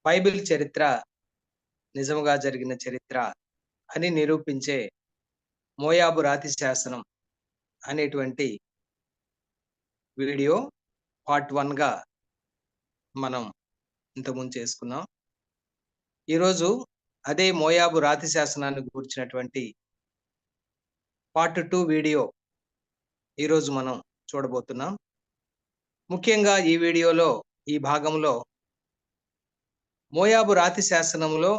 Bible చరిత్ర నిజముగా జరిగిన చరిత్ర అని నిరూపించే మోయాబు రాతి శాసనం అనేటువంటి వీడియో పార్ట్ 1గా మనం ఇంతకుముందు చేసుకున్నాం. ఈరోజు అదే మోయాబు రాతి శాసనాన్ని గురించినటువంటి పార్ట్ 2 వీడియో ఈరోజు మనం చూడబోతున్నాం. ముఖ్యంగా ఈ వీడియోలో ఈ భాగంలో మోయాబు రాతి శాసనంలో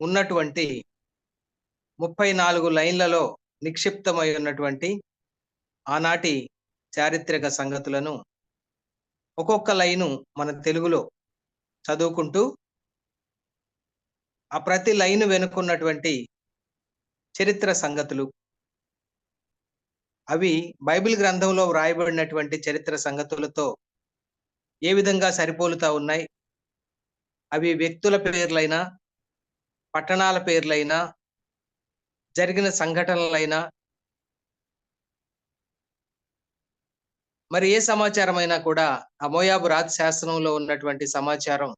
ఉన్నటువంటి 34 లైన్లలో నిక్షిప్తమై ఉన్నటువంటి ఆనాటి చారిత్రక సంగతులను ఒక్కొక్క లైను మన తెలుగులో చదువుకుంటూ ఆ ప్రతి లైను వెనుకున్నటువంటి చరిత్ర సంగతులు, అవి బైబిల్ గ్రంథంలో వ్రాయబడినటువంటి చరిత్ర సంగతులతో ఏ విధంగా సరిపోలుతా ఉన్నాయి, అవి వ్యక్తుల పేర్లైనా, పట్టణాల పేర్లైనా, జరిగిన సంఘటనలైనా, మరి ఏ సమాచారమైనా కూడా ఆ మోయాబు రాతి శాసనంలో ఉన్నటువంటి సమాచారం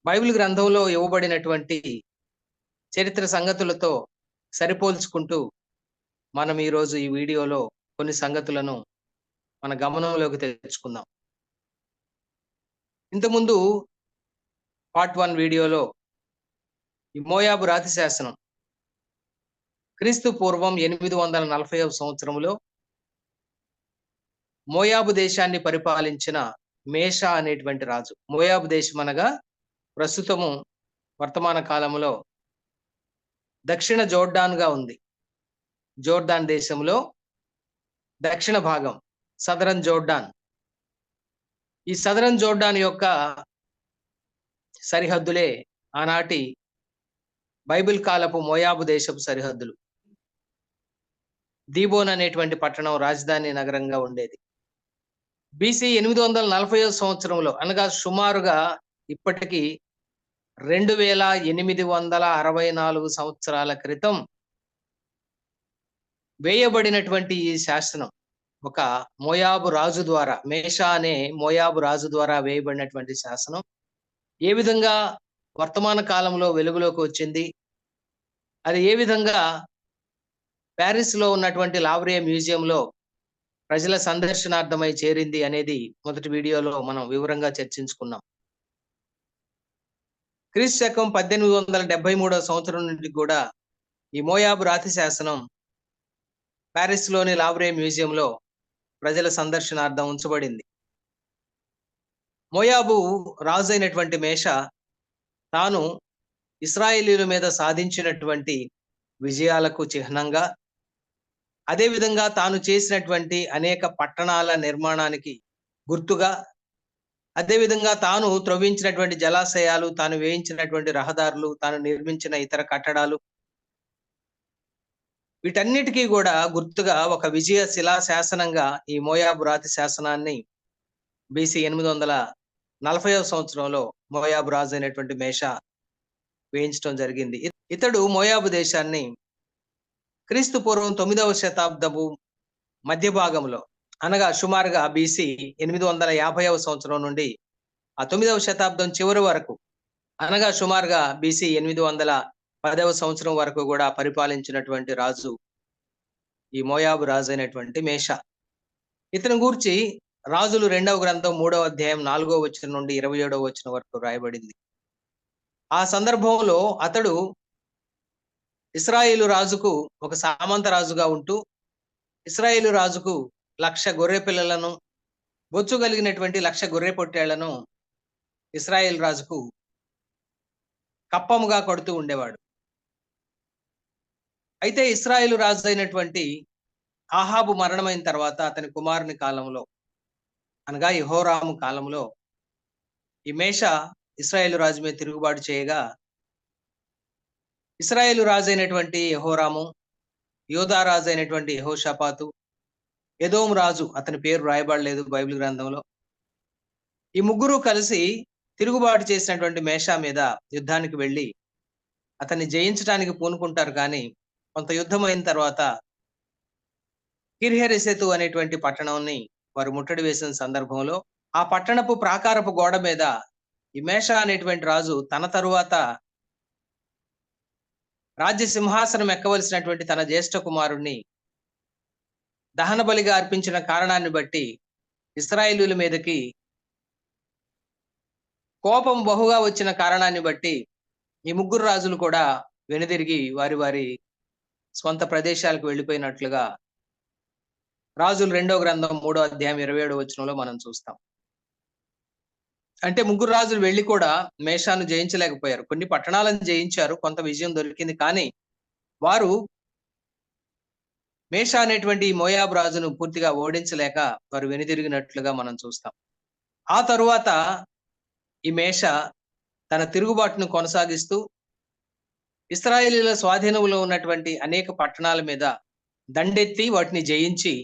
బైబిల్ గ్రంథంలో ఇవ్వబడినటువంటి చరిత్ర సంగతులతో సరిపోల్చుకుంటూ మనం ఈరోజు ఈ వీడియోలో కొన్ని సంగతులను మన గమనంలోకి తెచ్చుకుందాం. ఇంతకుముందు పార్ట్ 1 వీడియోలో ఈ మోయాబు రాతి శాసనం క్రీస్తు పూర్వం 840వ సంవత్సరంలో మోయాబు దేశాన్ని పరిపాలించిన మేషా అనేటువంటి రాజు. మోయాబు దేశం అనగా ప్రస్తుతము వర్తమాన కాలంలో దక్షిణ జోర్డాన్గా ఉంది. జోర్డాన్ దేశంలో దక్షిణ భాగం సదరన్ జోర్డాన్. ఈ సదరన్ జోర్డాన్ యొక్క సరిహద్దులే ఆనాటి బైబిల్ కాలపు మోయాబు దేశపు సరిహద్దులు. దీబోన్ అనేటువంటి పట్టణం రాజధాని నగరంగా ఉండేది. బీసీ 840వ సంవత్సరంలో అనగా సుమారుగా ఇప్పటికి 2864 సంవత్సరాల క్రితం వేయబడినటువంటి ఈ శాసనం ఒక మోయాబు రాజు ద్వారా, మేషా అనే మోయాబు రాజు ద్వారా వేయబడినటువంటి శాసనం ఏ విధంగా వర్తమాన కాలంలో వెలుగులోకి వచ్చింది, అది ఏ విధంగా ప్యారిస్ లో ఉన్నటువంటి లావ్రే మ్యూజియంలో ప్రజల సందర్శనార్థమై చేరింది అనేది మొదటి వీడియోలో మనం వివరంగా చర్చించుకున్నాం. క్రీస్తు శకం 1873వ సంవత్సరం నుండి కూడా ఈ మోయాబు రాతి శాసనం ప్యారిస్ లోని లావ్రే మ్యూజియంలో ప్రజల సందర్శనార్థం ఉంచబడింది. మోయాబు రాజు అయినటువంటి మేషా తాను ఇశ్రాయేలీయుల మీద సాధించినటువంటి విజయాలకు చిహ్నంగా, అదేవిధంగా తాను చేసినటువంటి అనేక పట్టణాల నిర్మాణానికి గుర్తుగా, అదేవిధంగా తాను త్రవ్వించినటువంటి జలాశయాలు, తాను వేయించినటువంటి రహదారులు, తాను నిర్మించిన ఇతర కట్టడాలు, వీటన్నిటికీ కూడా గుర్తుగా ఒక విజయ శిలా శాసనంగా ఈ మోయాబు రాతి శాసనాన్ని బీసీ 840వ సంవత్సరంలో మోయాబు రాజు అయినటువంటి మేషా వేయించడం జరిగింది. ఇతడు మోయాబు దేశాన్ని క్రీస్తు పూర్వం 9వ శతాబ్దపు మధ్య భాగంలో అనగా సుమారుగా బీసీ 850వ సంవత్సరం నుండి ఆ 9వ శతాబ్దం చివరి వరకు అనగా సుమారుగా బీసీ 810వ సంవత్సరం వరకు కూడా పరిపాలించినటువంటి రాజు ఈ మోయాబు రాజు అయినటువంటి మేషా. ఇతని గూర్చి రాజులు 2వ గ్రంథం 3వ అధ్యాయం 4వ వచనం నుండి 27వ వచనం వరకు రాయబడింది. ఆ సందర్భంలో అతడు ఇశ్రాయేలు రాజుకు ఒక సామంత రాజుగా ఉంటూ ఇశ్రాయేలు రాజుకు 1,00,000 గొర్రె పిల్లలను, బొచ్చు కలిగినటువంటి 1,00,000 గొర్రె పొట్టేళ్లను ఇశ్రాయేలు రాజుకు కప్పముగా కొడుతూ ఉండేవాడు. అయితే ఇశ్రాయేలు రాజు అయినటువంటి ఆహాబు మరణమైన తర్వాత అతని కుమారుని కాలంలో అనగా యెహోరాము కాలంలో ఈ మేషా ఇశ్రాయేలు రాజు మీద తిరుగుబాటు చేయగా, ఇశ్రాయేలు రాజు అయినటువంటి యెహోరాము, యోధా రాజు అయినటువంటి యెహోషాపాతు, ఎదోము రాజు, అతని పేరు రాయబడలేదు బైబిల్ గ్రంథంలో, ఈ ముగ్గురు కలిసి తిరుగుబాటు చేసినటువంటి మేషా మీద యుద్ధానికి వెళ్ళి అతన్ని జయించడానికి పూనుకుంటారు. కానీ కొంత యుద్ధం అయిన తర్వాత కిర్హెరెసెతు అనేటువంటి పట్టణాన్ని వారు ముట్టడి వేసిన సందర్భంలో ఆ పట్టణపు ప్రాకారపు గోడ మీద ఈ మేష అనేటువంటి రాజు తన తరువాత రాజ్య సింహాసనం ఎక్కవలసినటువంటి తన జ్యేష్ఠ కుమారుణ్ణి దహన బలిగా అర్పించిన కారణాన్ని బట్టి ఇశ్రాయేలీయుల మీదకి కోపం బహుగా వచ్చిన కారణాన్ని బట్టి ఈ ముగ్గురు రాజులు కూడా వెనుదిరిగి వారి వారి స్వంత ప్రదేశాలకు వెళ్ళిపోయినట్లుగా రాజులు 2వ గ్రంథం 3వ అధ్యాయం 27వ వచనంలో మనం చూస్తాం. అంటే ముగ్గురు రాజులు వెళ్ళి కూడా మేషాను జయించలేకపోయారు. కొన్ని పట్టణాలను జయించారు, కొంత విజయం దొరికింది. కానీ వారు మేష అనేటువంటి మోయాబు రాజును పూర్తిగా ఓడించలేక వారు వెనుదిరిగినట్లుగా మనం చూస్తాం. ఆ తరువాత ఈ మేష తన తిరుగుబాటును కొనసాగిస్తూ ఇశ్రాయేలీయుల స్వాధీనంలో ఉన్నటువంటి అనేక పట్టణాల మీద దండెత్తి వాటిని జయించి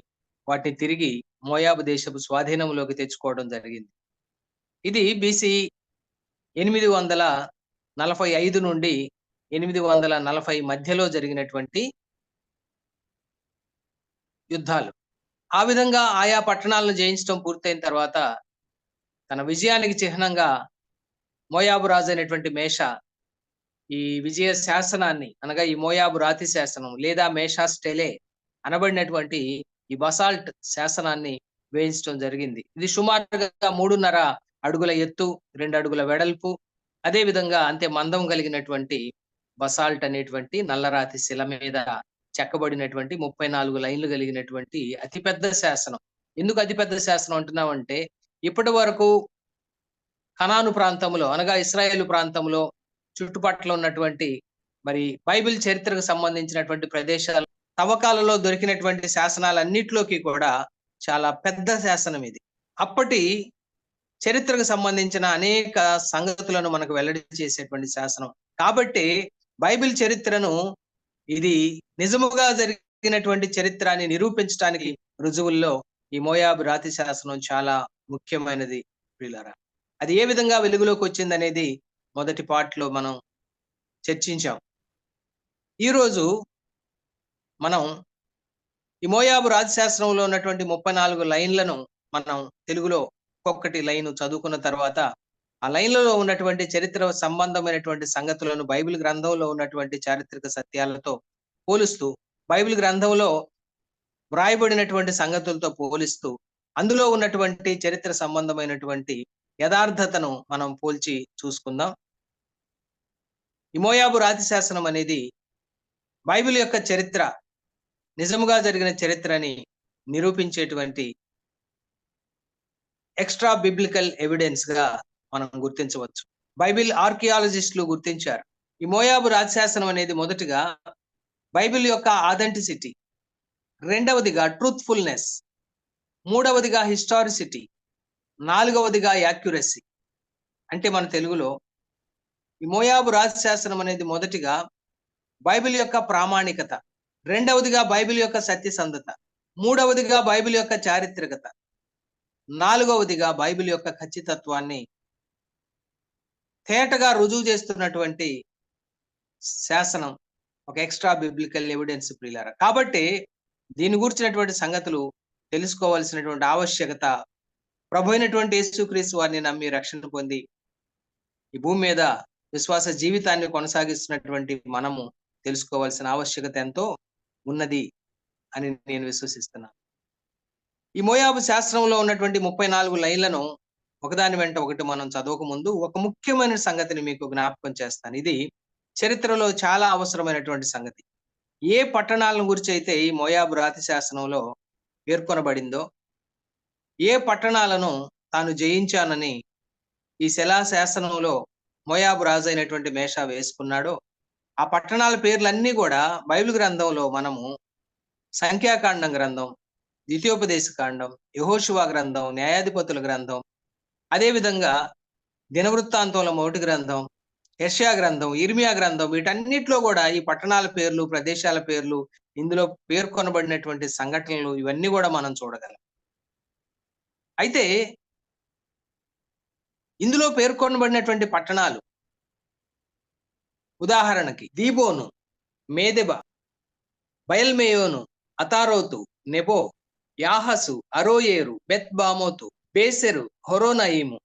వాటిని తిరిగి మోయాబు దేశపు స్వాధీనంలోకి తెచ్చుకోవడం జరిగింది. ఇది BC 845 నుండి 840 మధ్యలో జరిగినటువంటి యుద్ధాలు. ఆ విధంగా ఆయా పట్టణాలను జయించడం పూర్తయిన తర్వాత తన విజయానికి చిహ్నంగా మోయాబు రాజు అయినటువంటి మేష ఈ విజయ శాసనాన్ని, అనగా ఈ మోయాబు రాతి శాసనం లేదా మేషా స్టెలే అనబడినటువంటి ఈ బసాల్ట్ శాసనాన్ని వేయించడం జరిగింది. ఇది సుమారుగా 3.5 అడుగుల ఎత్తు, 2 అడుగుల వెడల్పు, అదే విధంగా అంతే మందం కలిగినటువంటి బసాల్ట్ అనేటువంటి నల్లరాతి శిల మీద చెక్కబడినటువంటి 34 లైన్లు కలిగినటువంటి అతిపెద్ద శాసనం. ఎందుకు అతిపెద్ద శాసనం అంటున్నామంటే, ఇప్పటి వరకు కనాను ప్రాంతంలో, అనగా ఇశ్రాయేలు ప్రాంతంలో చుట్టుపక్కల ఉన్నటువంటి మరి బైబిల్ చరిత్రకు సంబంధించినటువంటి ప్రదేశాలు తవ్వకాలలో దొరికినటువంటి శాసనాలన్నిటిలోకి కూడా చాలా పెద్ద శాసనం ఇది. అప్పటి చరిత్రకు సంబంధించిన అనేక సంగతులను మనకు వెల్లడి చేసేటువంటి శాసనం. కాబట్టి బైబిల్ చరిత్రను ఇది నిజముగా జరిగినటువంటి చరిత్ర అని నిరూపించడానికి రుజువుల్లో ఈ మోయాబు రాతి శాసనం చాలా ముఖ్యమైనది ప్రియులారా. అది ఏ విధంగా వెలుగులోకి వచ్చింది అనేది మొదటి పార్ట్లో మనం చర్చించాం. ఈరోజు మనం ఈ మోయాబు రాతి శాసనంలో ఉన్నటువంటి 34 లైన్లను మనం తెలుగులో ఒక్కొక్కటి లైన్ చదువుకున్న తర్వాత ఆ లైన్లలో ఉన్నటువంటి చరిత్ర సంబంధమైనటువంటి సంగతులను బైబిల్ గ్రంథంలో ఉన్నటువంటి చారిత్రక సత్యాలతో పోలుస్తూ, బైబిల్ గ్రంథంలో వ్రాయబడినటువంటి సంగతులతో పోలిస్తూ, అందులో ఉన్నటువంటి చరిత్ర సంబంధమైనటువంటి యథార్థతను మనం పోల్చి చూసుకుందాం. ఈ మోయాబు రాతి శాసనం అనేది బైబిల్ యొక్క చరిత్ర, నిజముగా జరిగిన చరిత్రని నిరూపించేటువంటి ఎక్స్ట్రా బిబ్లికల్ ఎవిడెన్స్ గా మనం గుర్తించవచ్చు. బైబిల్ ఆర్కియాలజిస్టులు గుర్తించారు. ఈ మోయాబు రాతి శాసనం అనేది మొదటిగా బైబిల్ యొక్క ఆథెంటిసిటీ, రెండవదిగా ట్రూత్ఫుల్నెస్, మూడవదిగా హిస్టారిసిటీ, నాలుగవదిగా యాక్యురసీ. అంటే మన తెలుగులో ఈ మోయాబు రాతి శాసనం అనేది మొదటిగా బైబిల్ యొక్క ప్రామాణికత, రెండవదిగా బైబిల్ యొక్క సత్యసంధత, మూడవదిగా బైబిల్ యొక్క చారిత్రకత, నాలుగవదిగా బైబిల్ యొక్క ఖచ్చితత్వాన్ని తేటగా రుజువు చేస్తున్నటువంటి శాసనం, ఒక ఎక్స్ట్రా బిబ్లికల్ ఎవిడెన్స్ ప్రియులారా. కాబట్టి దీని గురించినటువంటి సంగతులు తెలుసుకోవాల్సినటువంటి ఆవశ్యకత, ప్రభు అయినటువంటి యేసుక్రీస్తు వారిని నమ్మి రక్షణ పొంది ఈ భూమి మీద విశ్వాస జీవితాన్ని కొనసాగిస్తున్నటువంటి మనము తెలుసుకోవాల్సిన ఆవశ్యకత ఎంతో ఉన్నది అని నేను విశ్వసిస్తున్నాను. ఈ మోయాబు శాస్త్రంలో ఉన్నటువంటి 34 లైన్లను ఒకదాని వెంట ఒకటి మనం చదవక ముందు ఒక ముఖ్యమైన సంగతిని మీకు జ్ఞాపకం చేస్తాను. ఇది చరిత్రలో చాలా అవసరమైనటువంటి సంగతి. ఏ పట్టణాలను గురించి అయితే ఈ మోయాబు రాతి శాసనంలో పేర్కొనబడిందో, ఏ పట్టణాలను తాను జయించానని ఈ శిలా శాసనంలో మోయాబు రాజు అయినటువంటి మేష వేసుకున్నాడో, ఆ పట్టణాల పేర్లన్నీ కూడా బైబిల్ గ్రంథంలో మనము సంఖ్యాకాండం గ్రంథం, ద్వితీయోపదేశ కాండం, యెహోషువ గ్రంథం, న్యాయాధిపతుల గ్రంథం, అదేవిధంగా దినవృత్తాంతముల మొదటి గ్రంథం, యెషయా గ్రంథం, ఇర్మియా గ్రంథం, వీటన్నిటిలో కూడా ఈ పట్టణాల పేర్లు, ప్రదేశాల పేర్లు, ఇందులో పేర్కొనబడినటువంటి సంఘటనలు ఇవన్నీ కూడా మనం చూడగలం. అయితే ఇందులో పేర్కొనబడినటువంటి పట్టణాలు, ఉదాహరణకి దీబోను, మేదెబ, బయల్మేయోను, అతారోతు, నెబో, యాహసు, అరోయేరు, బెత్ బామోతు, బేసెరు, హొరోనయిము,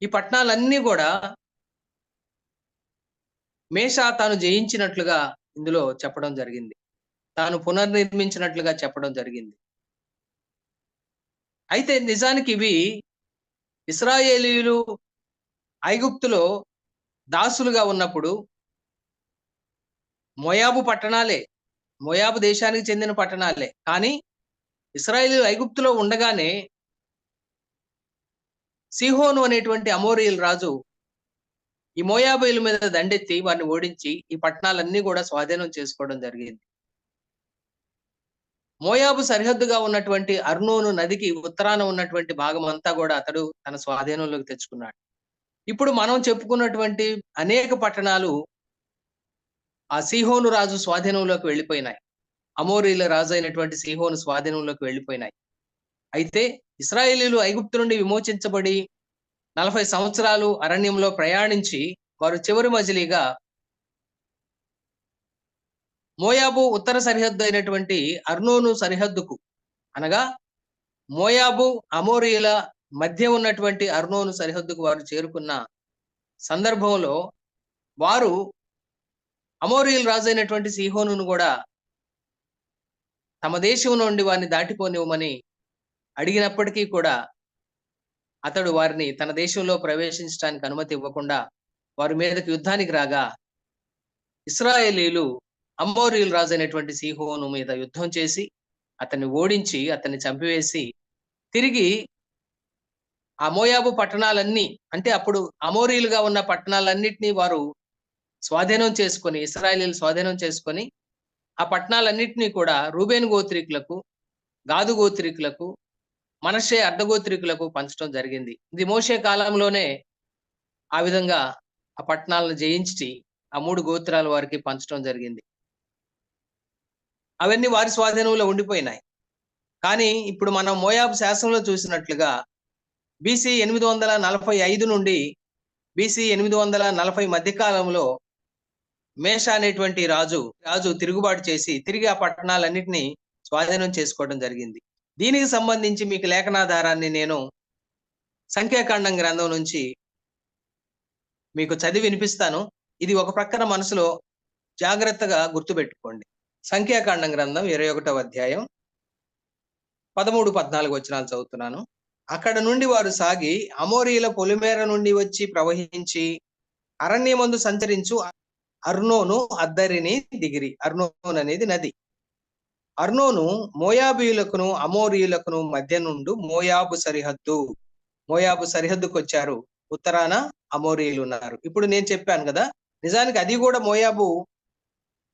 ఈ పట్టణాలన్నీ కూడా మేషా తాను జయించినట్లుగా ఇందులో చెప్పడం జరిగింది. తాను పునర్నిర్మించినట్లుగా చెప్పడం జరిగింది. అయితే నిజానికి ఇవి ఇశ్రాయేలీయులు ఐగుప్తులో దాసులుగా ఉన్నప్పుడు మోయాబు పట్టణాలే, మోయాబు దేశానికి చెందిన పట్టణాలే. కానీ ఇశ్రాయేలీయులు ఐగుప్తులో ఉండగానే సీహోను అనేటువంటి అమోరీయుల రాజు ఈ మోయాబీయుల మీద దండెత్తి వారిని ఓడించి ఈ పట్టణాలన్నీ కూడా స్వాధీనం చేసుకోవడం జరిగింది. మోయాబు సరిహద్దుగా ఉన్నటువంటి అర్నోను నదికి ఉత్తరాన ఉన్నటువంటి భాగం అంతా కూడా అతడు తన స్వాధీనంలోకి తెచ్చుకున్నాడు. ఇప్పుడు మనం చెప్పుకున్నటువంటి అనేక పట్టణాలు ఆ సీహోను రాజు స్వాధీనంలోకి వెళ్ళిపోయినాయి. అమోరీల రాజు అయినటువంటి సీహోను స్వాధీనంలోకి వెళ్ళిపోయినాయి. అయితే ఇశ్రాయేలీయులు ఐగుప్తు నుండి విమోచించబడి 40 సంవత్సరాలు అరణ్యంలో ప్రయాణించి వారు చివరి మజిలీగా మోయాబు ఉత్తర సరిహద్దు అయినటువంటి అర్నోను సరిహద్దుకు, అనగా మోయాబు అమోరీయుల మధ్య ఉన్నటువంటి అర్నోను సరిహద్దుకు వారు చేరుకున్న సందర్భంలో వారు అమోరీయుల రాజు అయినటువంటి సీహోనును కూడా తమ దేశం నుండి వారిని దాటిపోనివ్వమని అడిగినప్పటికీ కూడా అతడు వారిని తన దేశంలో ప్రవేశించడానికి అనుమతి ఇవ్వకుండా వారి మీదకి యుద్ధానికి రాగా ఇశ్రాయేలీయులు అమోరీయుల రాజు అయినటువంటి సీహోను మీద యుద్ధం చేసి అతన్ని ఓడించి అతన్ని చంపివేసి తిరిగి ఆ మోయాబు పట్టణాలన్నీ, అంటే అప్పుడు అమోరీయులుగా ఉన్న పట్టణాలన్నిటినీ వారు స్వాధీనం చేసుకొని, ఇశ్రాయేలీయులు స్వాధీనం చేసుకొని ఆ పట్టణాలన్నిటినీ కూడా రూబేను గోత్రీకులకు, గాదు గోత్రీకులకు, మనష్షే అర్థగోత్రీకులకు పంచడం జరిగింది. ఇది మోషే కాలంలోనే ఆ విధంగా ఆ పట్టణాలను జయించి ఆ 3 గోత్రాల వారికి పంచడం జరిగింది. అవన్నీ వారి స్వాధీనంలో ఉండిపోయినాయి. కానీ ఇప్పుడు మనం మోయాబు శాసనంలో చూసినట్లుగా బీసీ 845 నుండి బీసీ 840 మధ్య కాలంలో మేషా అనేటువంటి రాజు తిరుగుబాటు చేసి తిరిగి ఆ పట్టణాలన్నిటినీ స్వాధీనం చేసుకోవడం జరిగింది. దీనికి సంబంధించి మీకు లేఖనాధారాన్ని నేను సంఖ్యాకాండం గ్రంథం నుంచి మీకు చదివి వినిపిస్తాను. ఇది ఒక ప్రక్కన మనసులో జాగ్రత్తగా గుర్తుపెట్టుకోండి. సంఖ్యాకాండం గ్రంథం 21వ అధ్యాయం 13, 14 వచనాలు చదువుతున్నాను. అక్కడ నుండి వారు సాగి అమోరీయుల పొలిమేర నుండి వచ్చి ప్రవహించి అరణ్యమందు సంచరించు అర్నోను అద్దరిని దిగిరి. అర్నోను అనేది నది. అర్నోను మోయాబీయులకును అమోరీయులకును మధ్య నుండి మోయాబు సరిహద్దుకు వచ్చారు. ఉత్తరాన అమోరీయులు ఉన్నారు. ఇప్పుడు నేను చెప్పాను కదా, నిజానికి అది కూడా మోయాబు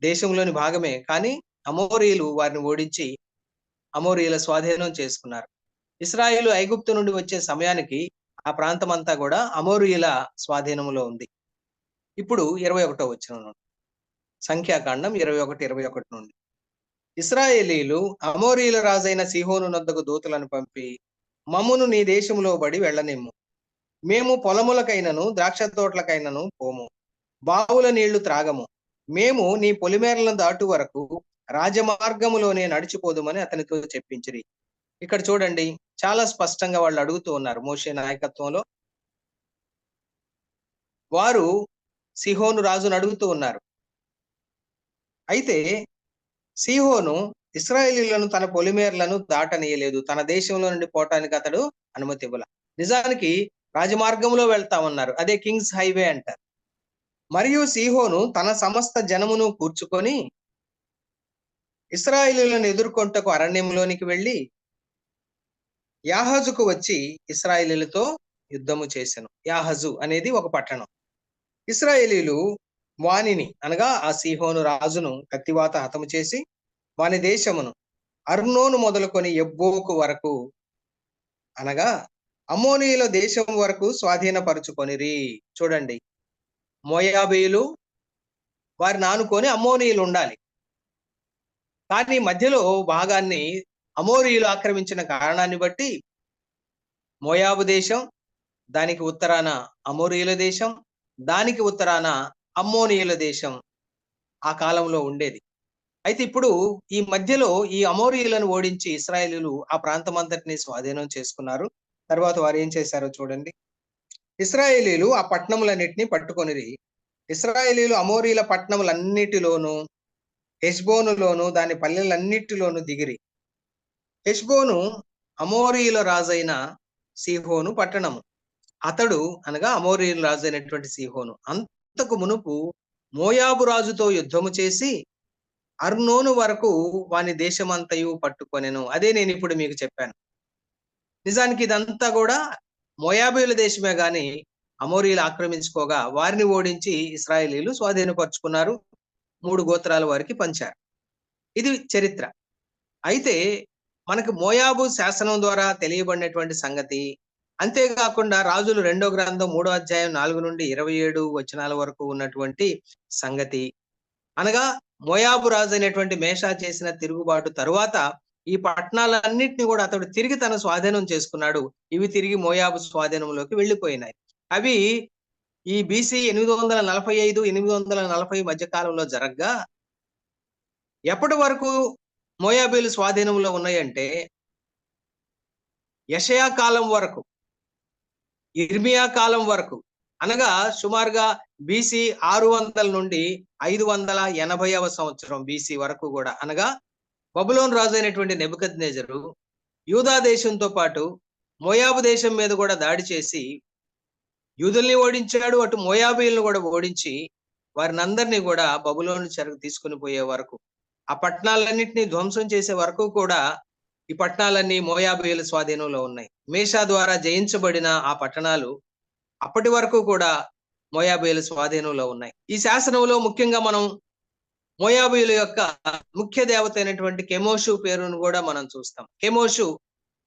దేశంలోని భాగమే. కానీ అమోరీయులు వారిని ఓడించి అమోరీయుల స్వాధీనం చేసుకున్నారు. ఇశ్రాయేలు ఐగుప్తు నుండి వచ్చే సమయానికి ఆ ప్రాంతం అంతా కూడా అమోరీయుల స్వాధీనంలో ఉంది. ఇప్పుడు 21వ వచనం నుండి, సంఖ్యాకాండం 21 నుండి, ఇశ్రాయేలీయులు అమోరీయుల రాజైన సీహోను నొద్దకు దూతలను పంపి, మమ్మును నీ దేశంలో బడి వెళ్ళనిమ్ము. మేము పొలములకైనను ద్రాక్ష తోటలకైనను పోము, బావుల నీళ్లు త్రాగము. మేము నీ పొలిమేరలను దాటు వరకు రాజమార్గములోనే నడిచిపోదుమని అతనితో చెప్పించిరి. ఇక్కడ చూడండి, చాలా స్పష్టంగా వాళ్ళు అడుగుతూ ఉన్నారు. మోషే నాయకత్వంలో వారు సీహోను రాజును అడుగుతూ ఉన్నారు. అయితే సీహోను ఇశ్రాయేలీయులను తన పొలిమేరలను దాటనీయలేదు. తన దేశంలో నుండి పోవటానికి అతడు అనుమతి ఇవ్వల. నిజానికి రాజమార్గంలో వెళ్తామన్నారు. అదే కింగ్స్ హైవే అంటారు. మరియు సీహోను తన సమస్త జనమును కూర్చుకొని ఇశ్రాయేలీయులను ఎదుర్కొంటకు అరణ్యంలోనికి వెళ్ళి యాహజుకు వచ్చి ఇశ్రాయేలీయులతో యుద్ధము చేసెను. యాహజు అనేది ఒక పట్టణం. ఇశ్రాయేలీయులు వానిని, అనగా ఆ సీహోను రాజును కత్తివాత హతము చేసి వాని దేశమును అర్నోను మొదలుకొని ఎబ్బోకు వరకు, అనగా అమ్మోనీయుల దేశం వరకు స్వాధీనపరుచుకొనిరి. చూడండి, మోయాబీయులు వారిని ఆనుకొని అమ్మోనీయులు ఉండాలి. కానీ మధ్యలో భాగాన్ని అమోరీయులు ఆక్రమించిన కారణాన్ని బట్టి మోయాబు దేశం, దానికి ఉత్తరాన అమోరీయుల దేశం, దానికి ఉత్తరాన అమ్మోనీయుల దేశం ఆ కాలంలో ఉండేది. అయితే ఇప్పుడు ఈ మధ్యలో ఈ అమోరీయులను ఓడించి ఇశ్రాయేలీయులు ఆ ప్రాంతం అంతటిని స్వాధీనం చేసుకున్నారు. తర్వాత వారు ఏం చేశారో చూడండి. ఇశ్రాయేలీలు ఆ పట్టణములన్నిటినీ పట్టుకొనిరి. ఇశ్రాయేలీలు అమోరీల పట్టణములన్నిటిలోను హెష్బోనులోను దాని పల్లెలన్నిటిలోను దిగిరి. హెష్బోను అమోరీయుల రాజైన సీహోను పట్టణము. అతడు అనగా అమోరీయుల రాజు అయినటువంటి సీహోను అంతకు మునుపు మోయాబు రాజుతో యుద్ధము చేసి అర్నోను వరకు వాని దేశమంతయు పట్టుకొనెను. అదే నేను ఇప్పుడు మీకు చెప్పాను. నిజానికి ఇదంతా కూడా మోయాబీయుల దేశమే గాని అమోరీయులు ఆక్రమించుకోగా వారిని ఓడించి ఇశ్రాయేలీలు స్వాధీనపరుచుకున్నారు. 3 గోత్రాల వారికి పంచారు. ఇది చరిత్ర. అయితే మనకు మోయాబు శాసనం ద్వారా తెలియబడినటువంటి సంగతి, అంతేకాకుండా రాజులు 2వ గ్రంథం 3వ అధ్యాయం 4 నుండి 27 వచనాల వరకు ఉన్నటువంటి సంగతి, అనగా మోయాబు రాజు అయినటువంటి మేషా చేసిన తిరుగుబాటు తరువాత ఈ పట్టణాలన్నింటినీ కూడా అతడు తిరిగి తన స్వాధీనం చేసుకున్నాడు. ఇవి తిరిగి మోయాబు స్వాధీనంలోకి వెళ్ళిపోయినాయి. అవి ఈ బీసీ 845, 840 మధ్య కాలంలో జరగ్గా ఎప్పటి వరకు మోయాబీలు స్వాధీనంలో ఉన్నాయంటే యెషయా కాలం వరకు, ఇర్మియా కాలం వరకు, అనగా సుమారుగా బీసీ 600 నుండి 580వ సంవత్సరం బీసీ వరకు కూడా, అనగా బబులోను రాజు అయినటువంటి నెబుకద్నెజరు యూదా దేశంతో పాటు మోయాబు దేశం మీద కూడా దాడి చేసి యూదుల్ని ఓడించాడు. అటు మోయాబీలను కూడా ఓడించి వారిని అందరినీ కూడా బబులోను చెరకు తీసుకుని పోయే వరకు, ఆ పట్టణాలన్నింటినీ ధ్వంసం చేసే వరకు కూడా ఈ పట్టణాలన్నీ మోయాబీయుల స్వాధీనంలో ఉన్నాయి. మేషా ద్వారా జయించబడిన ఆ పట్టణాలు అప్పటి వరకు కూడా మోయాబీయుల స్వాధీనంలో ఉన్నాయి. ఈ శాసనంలో ముఖ్యంగా మనం మోయాబీయుల యొక్క ముఖ్య దేవత అయినటువంటి కెమోషు పేరును కూడా మనం చూస్తాం. కెమోషు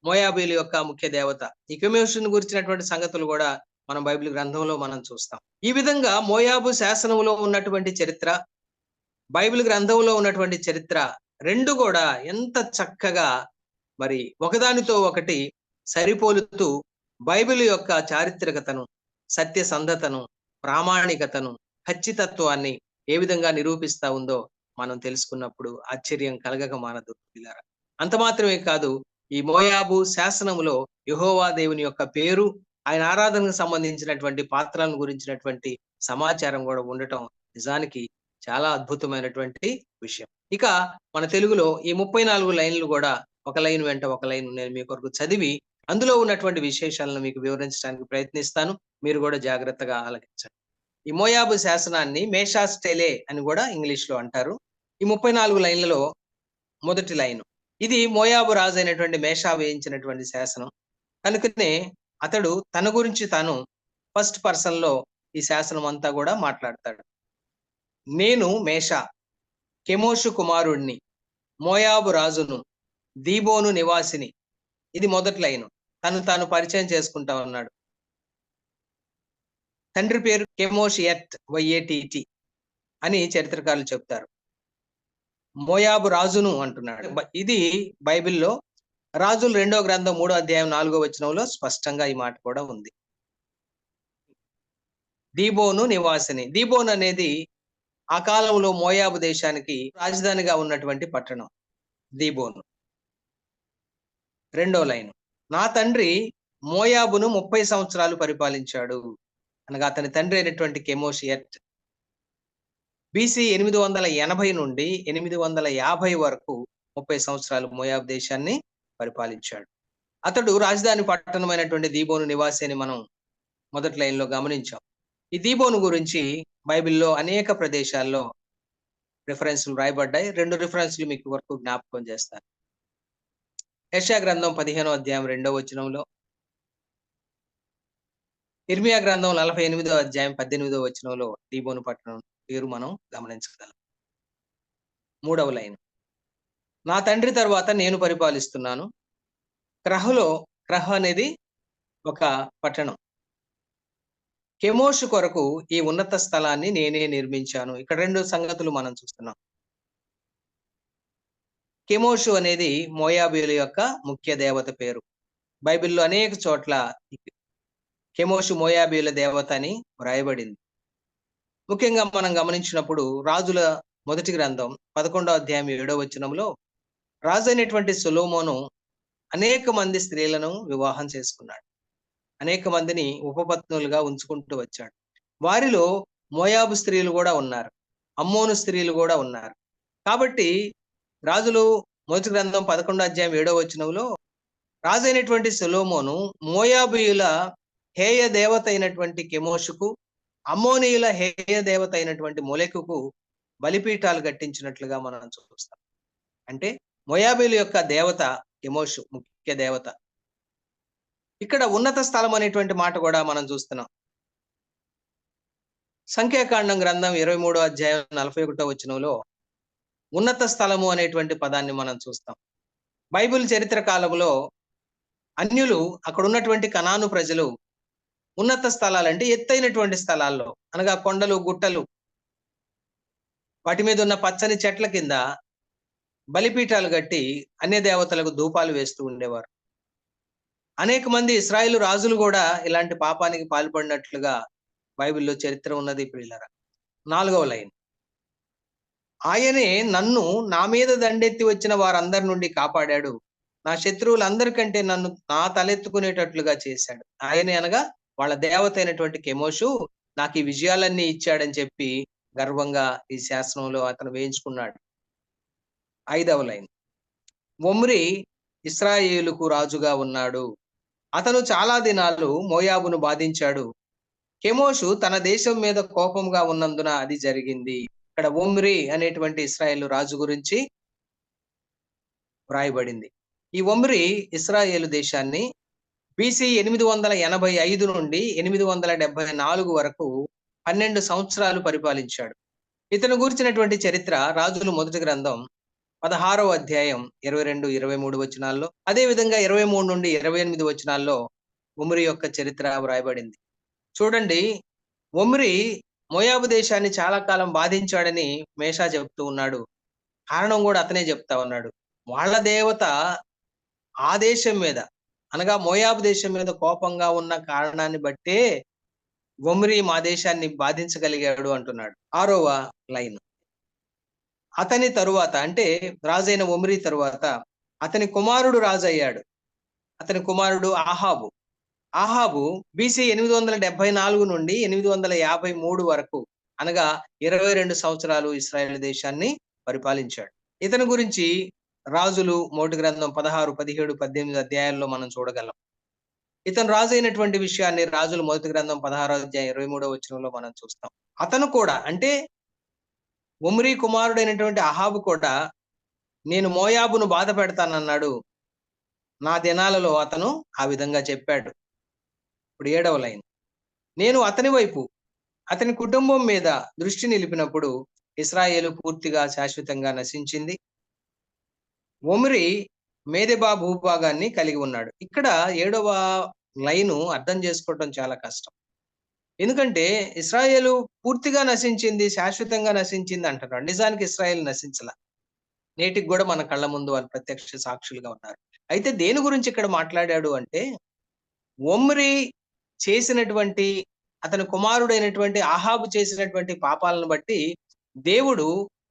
మోయాబీయుల యొక్క ముఖ్య దేవత. ఈ కెమోషుని గురించినటువంటి సంగతులు కూడా మనం బైబిల్ గ్రంథంలో మనం చూస్తాం. ఈ విధంగా మోయాబు శాసనంలో ఉన్నటువంటి చరిత్ర, బైబిల్ గ్రంథంలో ఉన్నటువంటి చరిత్ర రెండు కూడా ఎంత చక్కగా మరి ఒకదానితో ఒకటి సరిపోలుతూ బైబిల్ యొక్క చారిత్రకతను, సత్యసంధతను, ప్రామాణికతను, ఖచ్చితత్వాన్ని ఏ విధంగా నిరూపిస్తా ఉందో మనం తెలుసుకున్నప్పుడు ఆశ్చర్యం కలగక మానదు. అంత మాత్రమే కాదు, ఈ మోయాబు శాసనములో యెహోవా దేవుని యొక్క పేరు, ఆయన ఆరాధనకు సంబంధించినటువంటి పాత్రలను గురించినటువంటి సమాచారం కూడా ఉండటం నిజానికి చాలా అద్భుతమైనటువంటి విషయం. ఇక మన తెలుగులో ఈ 34 లైన్లు కూడా ఒక లైన్ వెంట ఒక లైన్ నేను మీ కొరకు చదివి అందులో ఉన్నటువంటి విశేషాలను మీకు వివరించడానికి ప్రయత్నిస్తాను. మీరు కూడా జాగ్రత్తగా ఆలకించండి. ఈ మోయాబు శాసనాన్ని మేషాస్టెలే అని కూడా ఇంగ్లీష్ లో అంటారు. ఈ 34 లైన్లలో మొదటి లైన్, ఇది మోయాబు రాజు అయినటువంటి మేషా వేయించినటువంటి శాసనం. కనుకనే అతడు తన గురించి తాను ఫస్ట్ పర్సన్ లో ఈ శాసనం అంతా కూడా మాట్లాడతాడు. నేను మేషా, కెమోషు కుమారుణ్ణి, మోయాబు రాజును, దీబోను నివాసిని. ఇది మొదటి లైను. తను తాను పరిచయం చేసుకుంటా ఉన్నాడు. తండ్రి పేరు కెమోషియట్, వైఏటిటి అని చరిత్రకారులు చెప్తారు. మోయాబు రాజును అంటున్నాడు. ఇది బైబిల్లో రాజులు 2వ గ్రంథం 3వ అధ్యాయం 4వ వచనంలో స్పష్టంగా ఈ మాట కూడా ఉంది. దీబోను నివాసిని. దీబోను అనేది ఆ కాలంలో మోయాబు దేశానికి రాజధానిగా ఉన్నటువంటి పట్టణం దీబోను. 2వ లైన్, నా తండ్రి మోయాబును 30 సంవత్సరాలు పరిపాలించాడు, అనగా అతని తండ్రి అయినటువంటి కెమోషియట్ బీసీ 880 నుండి 850 వరకు 30 సంవత్సరాలు మోయాబు దేశాన్ని పరిపాలించాడు. అతడు రాజధాని పట్టణమైనటువంటి దీబోను నివాసి అని మనం మొదటి లైన్లో గమనించాం. ఈ దీబోను గురించి బైబిల్లో అనేక ప్రదేశాల్లో రిఫరెన్స్లు రాయబడ్డాయి. 2 రిఫరెన్స్లు మీకు వరకు జ్ఞాపకం చేస్తాను. యెషయా గ్రంథం 15వ అధ్యాయం 2వ వచనంలో, ఇర్మియా గ్రంథం 48వ అధ్యాయం 18వ వచనంలో దీబోను పట్టణం పేరు మనం గమనించగలం. 3వ లైన్, నా తండ్రి తర్వాత నేను పరిపాలిస్తున్నాను. క్రహ్ అనేది ఒక పట్టణం. కెమోషు కొరకు ఈ ఉన్నత స్థలాన్ని నేనే నిర్మించాను. ఇక్కడ 2 సంగతులు మనం చూస్తున్నాం. కెమోషు అనేది మోయాబీయుల యొక్క ముఖ్య దేవత పేరు. బైబిల్లో అనేక చోట్ల కెమోషు మోయాబీయుల దేవత అని వ్రాయబడింది. ముఖ్యంగా మనం గమనించినప్పుడు రాజుల మొదటి గ్రంథం 11వ అధ్యాయం 7వ వచనంలో రాజు అయినటువంటి సొలొమోను అనేక మంది స్త్రీలను వివాహం చేసుకున్నాడు. అనేక మందిని ఉపపత్నులుగా ఉంచుకుంటూ వచ్చాడు. వారిలో మోయాబు స్త్రీలు కూడా ఉన్నారు. అమ్మోను స్త్రీలు కూడా ఉన్నారు. కాబట్టి రాజులు మొదటి గ్రంథం 11 అధ్యాయం 7వ వచనంలో రాజైనటువంటి సొలొమోను మోయాబీయుల హేయ దేవత అయినటువంటి కెమోషుకు, అమ్మోనీయుల హేయ దేవత అయినటువంటి మొలెకుకు బలిపీఠాలు కట్టించినట్లుగా మనం చూస్తాం. అంటే మోయాబీయుల యొక్క దేవత కెమోషు, ముఖ్య దేవత. ఇక్కడ ఉన్నత స్థలం అనేటువంటి మాట కూడా మనం చూస్తున్నాం. సంఖ్యాకాండం గ్రంథం 23వ అధ్యాయం 41వ వచనంలో ఉన్నత స్థలము అనేటువంటి పదాన్ని మనం చూస్తాం. బైబిల్ చరిత్ర కాలంలో అన్యులు, అక్కడ ఉన్నటువంటి కనాను ప్రజలు ఉన్నత స్థలాలు అంటే ఎత్తైనటువంటి స్థలాల్లో, అనగా కొండలు, గుట్టలు, వాటి మీద ఉన్న పచ్చని చెట్ల కింద బలిపీఠాలు కట్టి అన్య దేవతలకు ధూపాలు వేస్తూ ఉండేవారు. అనేక మంది ఇశ్రాయేలు రాజులు కూడా ఇలాంటి పాపానికి పాల్పడినట్లుగా బైబిల్లో చరిత్ర ఉన్నది. ప్రియులారా, 4వ లైన్, ఆయనే నన్ను నా మీద దండెత్తి వచ్చిన వారందరి నుండి కాపాడాడు, నా శత్రువులందరికంటే నన్ను నా తలెత్తుకునేటట్లుగా చేశాడు. ఆయనే అనగా వాళ్ళ దేవత అయినటువంటి కెమోషు నాకు ఈ విజయాలన్నీ ఇచ్చాడని చెప్పి గర్వంగా ఈ శాసనంలో అతను వేయించుకున్నాడు. 5వ లైన్, ఒమ్రి ఇశ్రాయేలుకు రాజుగా ఉన్నాడు, అతను చాలా దినాలు మోయాబును బాధించాడు, కెమోషు తన దేశం మీద కోపంగా ఉన్నందున అది జరిగింది. ఇక్కడ ఒమ్రి అనేటువంటి ఇశ్రాయేలు రాజు గురించి వ్రాయబడింది. ఈ ఒమ్రి ఇశ్రాయేలు దేశాన్ని BC 885 నుండి 874 వరకు 12 సంవత్సరాలు పరిపాలించాడు. ఇతను గురించినటువంటి చరిత్ర రాజులు మొదటి గ్రంథం 16వ అధ్యాయం 22, 23 వచనాల్లో, అదే విధంగా 23 నుండి 28 వచనాల్లో ఒమ్రి యొక్క చరిత్ర వ్రాయబడింది. చూడండి, ఒమ్రి మోయాబు దేశాన్ని చాలా కాలం బాధించాడని మేషా చెప్తూ ఉన్నాడు. కారణం కూడా అతనే చెప్తా ఉన్నాడు. వాళ్ళ దేవత ఆ దేశం మీద, అనగా మోయాబు దేశం మీద కోపంగా ఉన్న కారణాన్ని బట్టే ఒమ్రి మా దేశాన్ని బాధించగలిగాడు అంటున్నాడు. 6వ లైన్, అతని తరువాత అంటే రాజైన ఒమ్రి తరువాత అతని కుమారుడు రాజు అయ్యాడు. అతని కుమారుడు ఆహాబు. ఆహాబు BC 874 నుండి 853 వరకు, అనగా 22 సంవత్సరాలు ఇశ్రాయేలు దేశాన్ని పరిపాలించాడు. ఇతని గురించి రాజులు మొదటి గ్రంథం 16, 17, 18 అధ్యాయాల్లో మనం చూడగలం. ఇతను రాజు అయినటువంటి విషయాన్ని రాజులు మొదటి గ్రంథం 16వ అధ్యాయం 23వ వచనంలో మనం చూస్తాం. అతను కూడా అంటే ఒమ్రి కుమారుడైనటువంటి అహాబు కూడా నేను మోయాబును బాధ పెడతానన్నాడు. నా దినాలలో అతను ఆ విధంగా చెప్పాడు. ఇప్పుడు 7వ లైన్, నేను అతని వైపు అతని కుటుంబం మీద దృష్టి నిలిపినప్పుడు ఇశ్రాయేలు పూర్తిగా శాశ్వతంగా నశించింది. ఒమ్రి మేదెబా భూభాగాన్ని కలిగి ఉన్నాడు. ఇక్కడ 7వ లైను అర్థం చేసుకోవడం చాలా కష్టం. ఎందుకంటే ఇశ్రాయేలు పూర్తిగా నశించింది, శాశ్వతంగా నశించింది అంటున్నాడు. నిజానికి ఇశ్రాయేల్ నశించలా. నేటికి కూడా మన కళ్ళ ముందు వాళ్ళు ప్రత్యక్ష సాక్షులుగా ఉన్నారు. అయితే దేని గురించి ఇక్కడ మాట్లాడాడు అంటే, ఒమ్రి చేసినటువంటి, అతని కుమారుడైనటువంటి ఆహాబు చేసినటువంటి పాపాలను బట్టి దేవుడు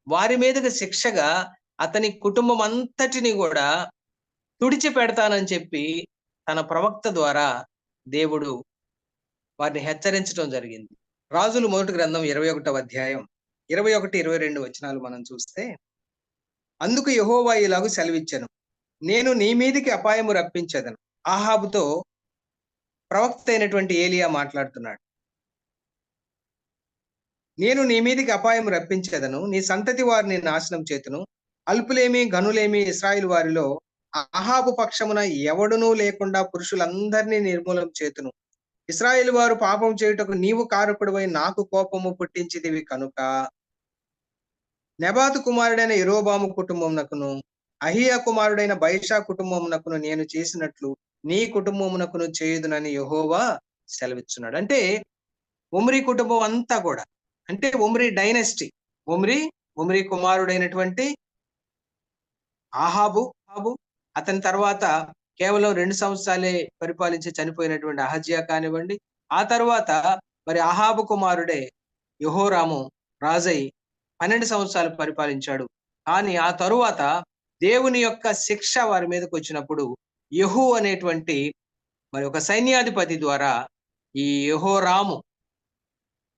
వారి మీదకి శిక్షగా అతని కుటుంబం అంతటిని కూడా తుడిచి పెడతానని చెప్పి తన ప్రవక్త ద్వారా దేవుడు వారిని హెచ్చరించడం జరిగింది. రాజులు మొదటి గ్రంథం 21వ అధ్యాయం 21, 22 వచనాలు మనం చూస్తే, అందుకు యెహోవా ఇలాగు సెలవిచ్చెను, నేను నీ మీదికి అపాయము రప్పించెదను. ఆహాబుతో ప్రవక్త అయినటువంటి ఏలియా మాట్లాడుతున్నాడు. నేను నీ మీదికి అపాయం రప్పించెదను, నీ సంతతి వారిని నాశనం చేతును, అల్పులేమి ఘనులేమి ఇశ్రాయేలు వారిలో అహాబు పక్షమున ఎవడునూ లేకుండా పురుషులందరినీ నిర్మూలం చేతును. ఇశ్రాయేలు వారు పాపం చేయుటకు నీవు కారకుడివై నాకు కోపము పుట్టించితివి కనుక నెబాతు కుమారుడైన యెరోబాము కుటుంబమునకును అహియా కుమారుడైన బయషా కుటుంబమునకును నేను చేసినట్లు నీ కుటుంబమునకును చేయుదునని యెహోవా సెలవిచ్చున్నాడు. అంటే ఒమ్రి కుటుంబం అంతా కూడా, అంటే ఒమ్రి డైనస్టీ, ఒమ్రి కుమారుడైనటువంటి ఆహాబు, అతని తర్వాత కేవలం 2 సంవత్సరాలే పరిపాలించి చనిపోయినటువంటి అహజ్యా కానివ్వండి, ఆ తర్వాత మరి అహాబు కుమారుడే యెహోరాము రాజై 12 సంవత్సరాలు పరిపాలించాడు. కానీ ఆ తరువాత దేవుని యొక్క శిక్ష వారి మీదకి వచ్చినప్పుడు యెహూ అనేటువంటి మరి ఒక సైన్యాధిపతి ద్వారా ఈ యెహోరాము,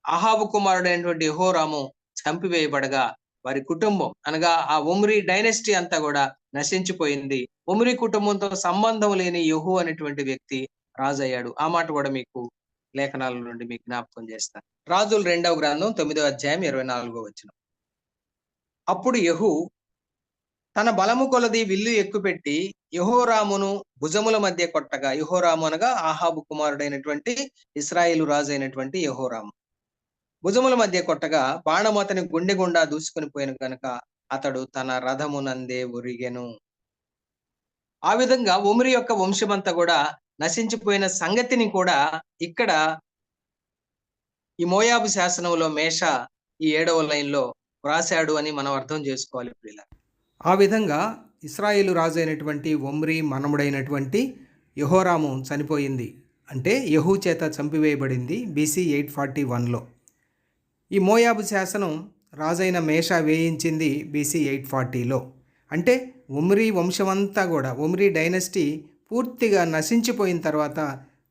అహాబు కుమారుడైనటువంటి యెహోరాము చంపివేయబడగా వారి కుటుంబం అనగా ఆ ఒమ్రీ డైనెస్టీ అంతా కూడా నశించిపోయింది. ఒమ్రీ కుటుంబంతో సంబంధం లేని యెహూ అనేటువంటి వ్యక్తి రాజు అయ్యాడు. ఆ మాట కూడా మీకు లేఖనాల నుండి మీకు జ్ఞాపకం చేస్తాను. రాజుల 2వ గ్రంథం 9వ అధ్యాయం 24వ వచనం. అప్పుడు యెహూ తన బలము కొలది విల్లు ఎక్కుపెట్టి యెహోరామును భుజముల మధ్య కొట్టగా, యెహోరాము అనగా ఆహాబు కుమారుడైనటువంటి ఇశ్రాయేలు రాజు అయినటువంటి యెహోరాము భుజముల మధ్య కొట్టగా బాణము అతని గుండె గుండా దూసుకొని పోయిన గనుక అతడు తన రథమునందే ఒరిగెను. ఆ విధంగా ఒమ్రీ యొక్క వంశమంతా కూడా నశించిపోయిన సంగతిని కూడా ఇక్కడ ఈ మోయాబు శాసనంలో మేష ఈ 7వ లైన్‌లో వ్రాసాడు అని మనం అర్థం చేసుకోవాలి ప్రియులారా. ఆ విధంగా ఇశ్రాయేలు రాజు అయినటువంటి ఒమ్రీ మనముడైనటువంటి యెహోరాము చనిపోయింది. అంటే యెహూ చేత చంపివేయబడింది BC 841లో. ఈ మోయాబు శాసనం రాజైన మేష వేయించింది BC 840లో. అంటే ఒమ్రీ వంశమంతా కూడా, ఒమ్రీ డైనస్టీ పూర్తిగా నశించిపోయిన తర్వాత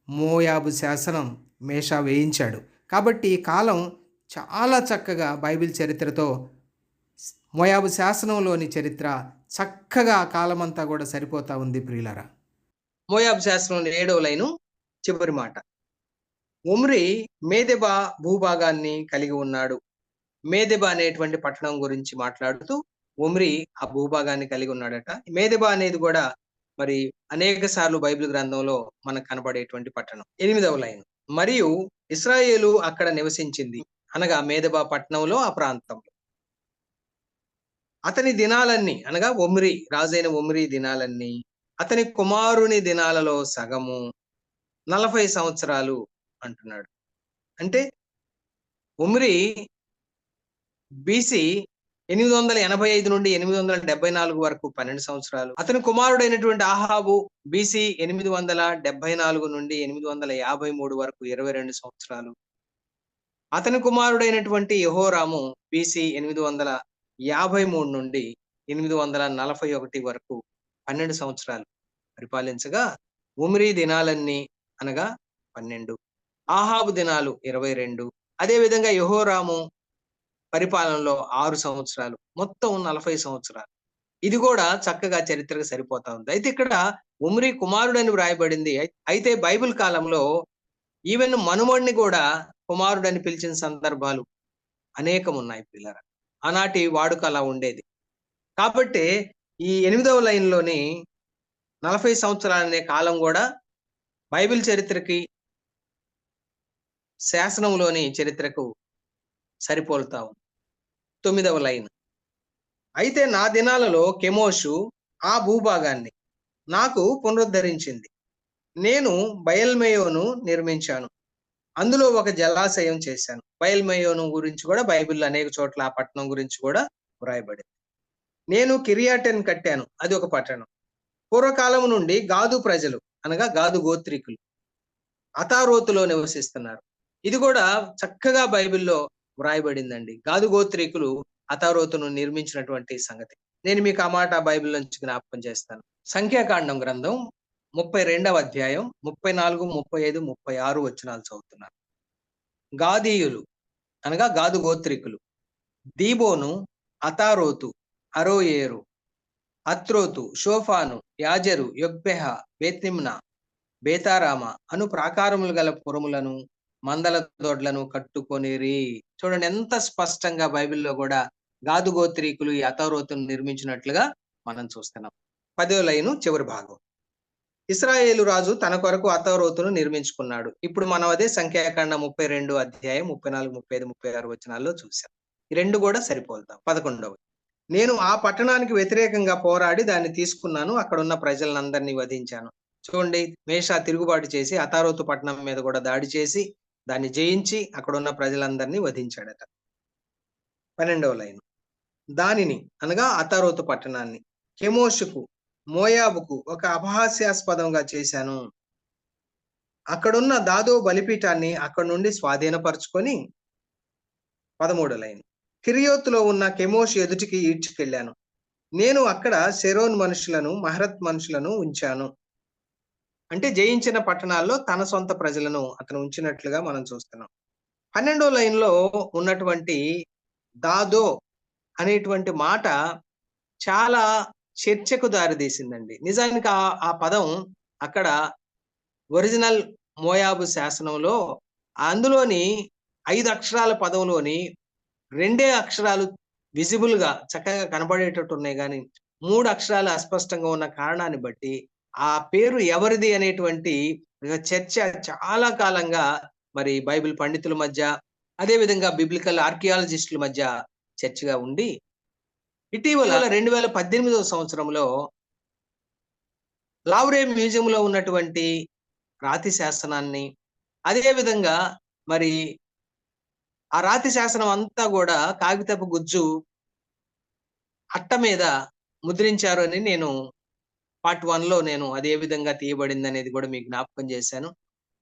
మోయాబు శాసనం మేష వేయించాడు. కాబట్టి ఈ కాలం చాలా చక్కగా బైబిల్ చరిత్రతో మోయాబు శాసనంలోని చరిత్ర చక్కగా ఆ కాలమంతా కూడా సరిపోతా ఉంది ప్రియులారా. మోయాబు శాసనంలో 7వ లైను చివరి మాట. ఒమ్రీ మేదెబా భూభాగాన్ని కలిగి ఉన్నాడు. మేదెబా అనేటువంటి పట్టణం గురించి మాట్లాడుతూ ఒమ్రీ ఆ భూభాగాన్ని కలిగి ఉన్నాడట. మేదెబా అనేది కూడా మరి అనేక సార్లు బైబిల్ గ్రంథంలో మనకు కనబడేటువంటి పట్టణం. 8వ లైన్. మరియు ఇశ్రాయేలు అక్కడ నివసించింది అనగా మేదెబా పట్టణంలో ఆ ప్రాంతంలో. అతని దినాలన్నీ అనగా ఒమ్రీ రాజైన ఒమ్రీ దినాలన్నీ అతని కుమారుని దినాలలో సగము 40 సంవత్సరాలు అంటున్నాడు. అంటే ఒమ్రీ BC 885 నుండి 874 వరకు 12 సంవత్సరాలు. అతని కుమారుడైనటువంటి ఆహాబు BC 874 నుండి 853 వరకు 22 సంవత్సరాలు. అతని కుమారుడైనటువంటి యెహోరాము BC 853 నుండి 841 వరకు 12 సంవత్సరాలు పరిపాలించగా ఒమ్రీ దినాలన్నీ అనగా 12, ఆహాబు దినాలు 22, అదేవిధంగా యెహోరాము పరిపాలనలో 6 సంవత్సరాలు, మొత్తం 40 సంవత్సరాలు. ఇది కూడా చక్కగా చరిత్రకు సరిపోతా ఉంది. అయితే ఇక్కడ ఒమ్రీ కుమారుడని వ్రాయబడింది. అయితే బైబిల్ కాలంలో ఈవెన్ మనుమడిని కూడా కుమారుడని పిలిచిన సందర్భాలు అనేకం ఉన్నాయి పిల్లరా. ఆనాటి వాడుక అలా ఉండేది. కాబట్టి ఈ 8వ లైన్‌లోని 40 సంవత్సరాలనే కాలం కూడా బైబిల్ చరిత్రకి, శాసనంలోని చరిత్రకు సరిపోలుతా ఉంది. 9వ లైన్. అయితే నా దినాలలో కెమోషు ఆ భూభాగాన్ని నాకు పునరుద్ధరించింది. నేను బయల్మెయోను నిర్మించాను. అందులో ఒక జలాశయం చేశాను. బయల్మెయోను గురించి కూడా బైబిల్‌లో అనేక చోట్ల ఆ పట్టణం గురించి కూడా వ్రాయబడింది. నేను కిర్యాటెను కట్టాను. అది ఒక పట్టణం. పూర్వకాలం నుండి గాదు ప్రజలు అనగా గాదు గోత్రికులు అతారోతులో నివసిస్తున్నారు. ఇది కూడా చక్కగా బైబిల్‌లో వ్రాయబడిందండి. గాదు గోత్రికులు అతారోతును నిర్మించినటువంటి సంగతి. నేను మీకు ఆ మాట బైబిల్ నుంచి జ్ఞాపకం చేస్తాను. సంఖ్యాకాండం గ్రంథం 32వ అధ్యాయం 34, 35, 36 వచనాలు చదువుతున్నాను. గాదీయులు అనగా గాదు గోత్రికులు దీబోను, అతారోతు, అరోయేరు, అత్రోతు, షోఫాను, యాజరు, యొగ్బెహ, బేత్నిమ్నా, బేతారామ అను ప్రాకారములు గల పురములను, మందల దొడ్లను కట్టుకొనిరి. చూడండి ఎంత స్పష్టంగా బైబిల్‌లో కూడా గాదు గోత్రీకులు ఈ అతారోతును నిర్మించినట్లుగా మనం చూస్తున్నాం. 10వ లైను చివరి భాగం. ఇశ్రాయేలు రాజు తన కొరకు అతారోతును నిర్మించుకున్నాడు. ఇప్పుడు మనం అదే సంఖ్యాకాండం 32 అధ్యాయం 34, 35, 36 వచనాల్లో చూసాం. ఈ రెండు కూడా సరిపోలుతాం. 11వ. నేను ఆ పట్టణానికి వ్యతిరేకంగా పోరాడి దాన్ని తీసుకున్నాను. అక్కడున్న ప్రజలందరినీ వధించాను. చూడండి, మేషా తిరుగుబాటు చేసి అతారోతు పట్టణం మీద కూడా దాడి చేసి దాన్ని జయించి అక్కడున్న ప్రజలందరినీ వధించాడట. 12వ లైన్. దానిని అనగా అతారోతు పట్టణాన్ని కెమోషుకు, మోయాబుకు ఒక అపహాస్యాస్పదంగా చేశాను. అక్కడున్న దాదో బలిపీఠాన్ని అక్కడి నుండి స్వాధీనపరుచుకొని 13వ లైన్. కిరియోతులో ఉన్న కెమోషు ఎదుటికి ఈడ్చుకెళ్లాను. నేను అక్కడ షెరోన్ మనుషులను, మహరత్ మనుషులను ఉంచాను. అంటే జయించిన పట్టణాల్లో తన సొంత ప్రజలను అతను ఉంచినట్లుగా మనం చూస్తున్నాం. 12వ లైన్‌లో ఉన్నటువంటి దాదో అనేటువంటి మాట చాలా చర్చకు దారితీసిందండి. నిజానికి ఆ పదం అక్కడ ఒరిజినల్ మోయాబు శాసనంలో అందులోని 5 అక్షరాల పదంలోని 2 అక్షరాలు విజిబుల్‌గా చక్కగా కనబడేటట్టు ఉన్నాయి గానీ, 3 అక్షరాలు అస్పష్టంగా ఉన్న కారణాన్ని బట్టి, ఆ పేరు ఎవరిది అనేటువంటి చర్చ చాలా కాలంగా మరి బైబిల్ పండితుల మధ్య, అదే విధంగా బిబ్లికల్ ఆర్కియాలజిస్టుల మధ్య చర్చగా ఉండి, ఇటీవల 2018వ సంవత్సరంలో లావ్రే మ్యూజియంలో ఉన్నటువంటి రాతి శాసనాన్ని, అదే విధంగా మరి ఆ రాతి శాసనం అంతా గూడా కాగితపు గుజ్జు అట్ట మీద ముద్రించారు అని నేను పార్ట్ 1లో నేను అదే విధంగా తీయబడిందనేది గూడా మీకు జ్ఞాపకం చేశాను.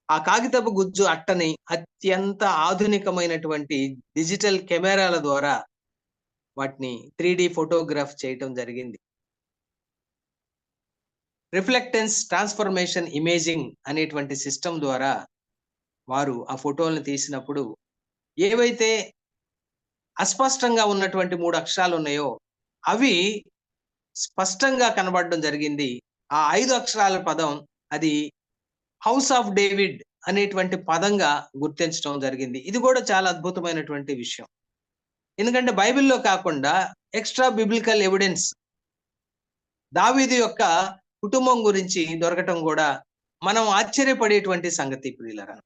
ఆ కాగితపు గుజ్జు అట్టని అత్యంత ఆధునికమైనటువంటి డిజిటల్ కెమెరాల ద్వారా వాటిని 3D ఫోటోగ్రాఫ్ చేయటం జరిగింది. రిఫ్లెక్టెన్స్ ట్రాన్స్‌ఫర్మేషన్ ఇమేజింగ్ అనేటువంటి సిస్టమ్ ద్వారా వారు ఆ ఫోటోలను తీసినప్పుడు ఏవైతే అస్పష్టంగా ఉన్నటువంటి 3 అక్షరాలున్నాయో అవి స్పష్టంగా కనబడడం జరిగింది. ఆ 5 అక్షరాల పదం అది హౌస్ ఆఫ్ డేవిడ్ అనేటువంటి పదంగా గుర్తించడం జరిగింది. ఇది కూడా చాలా అద్భుతమైనటువంటి విషయం. ఎందుకంటే బైబిల్‌లో కాకుండా ఎక్స్‌ట్రా బిబ్లికల్ ఎవిడెన్స్ దావీదు యొక్క కుటుంబం గురించి దొరకటం కూడా మనం ఆశ్చర్యపడేటువంటి సంగతి ప్రియులారా.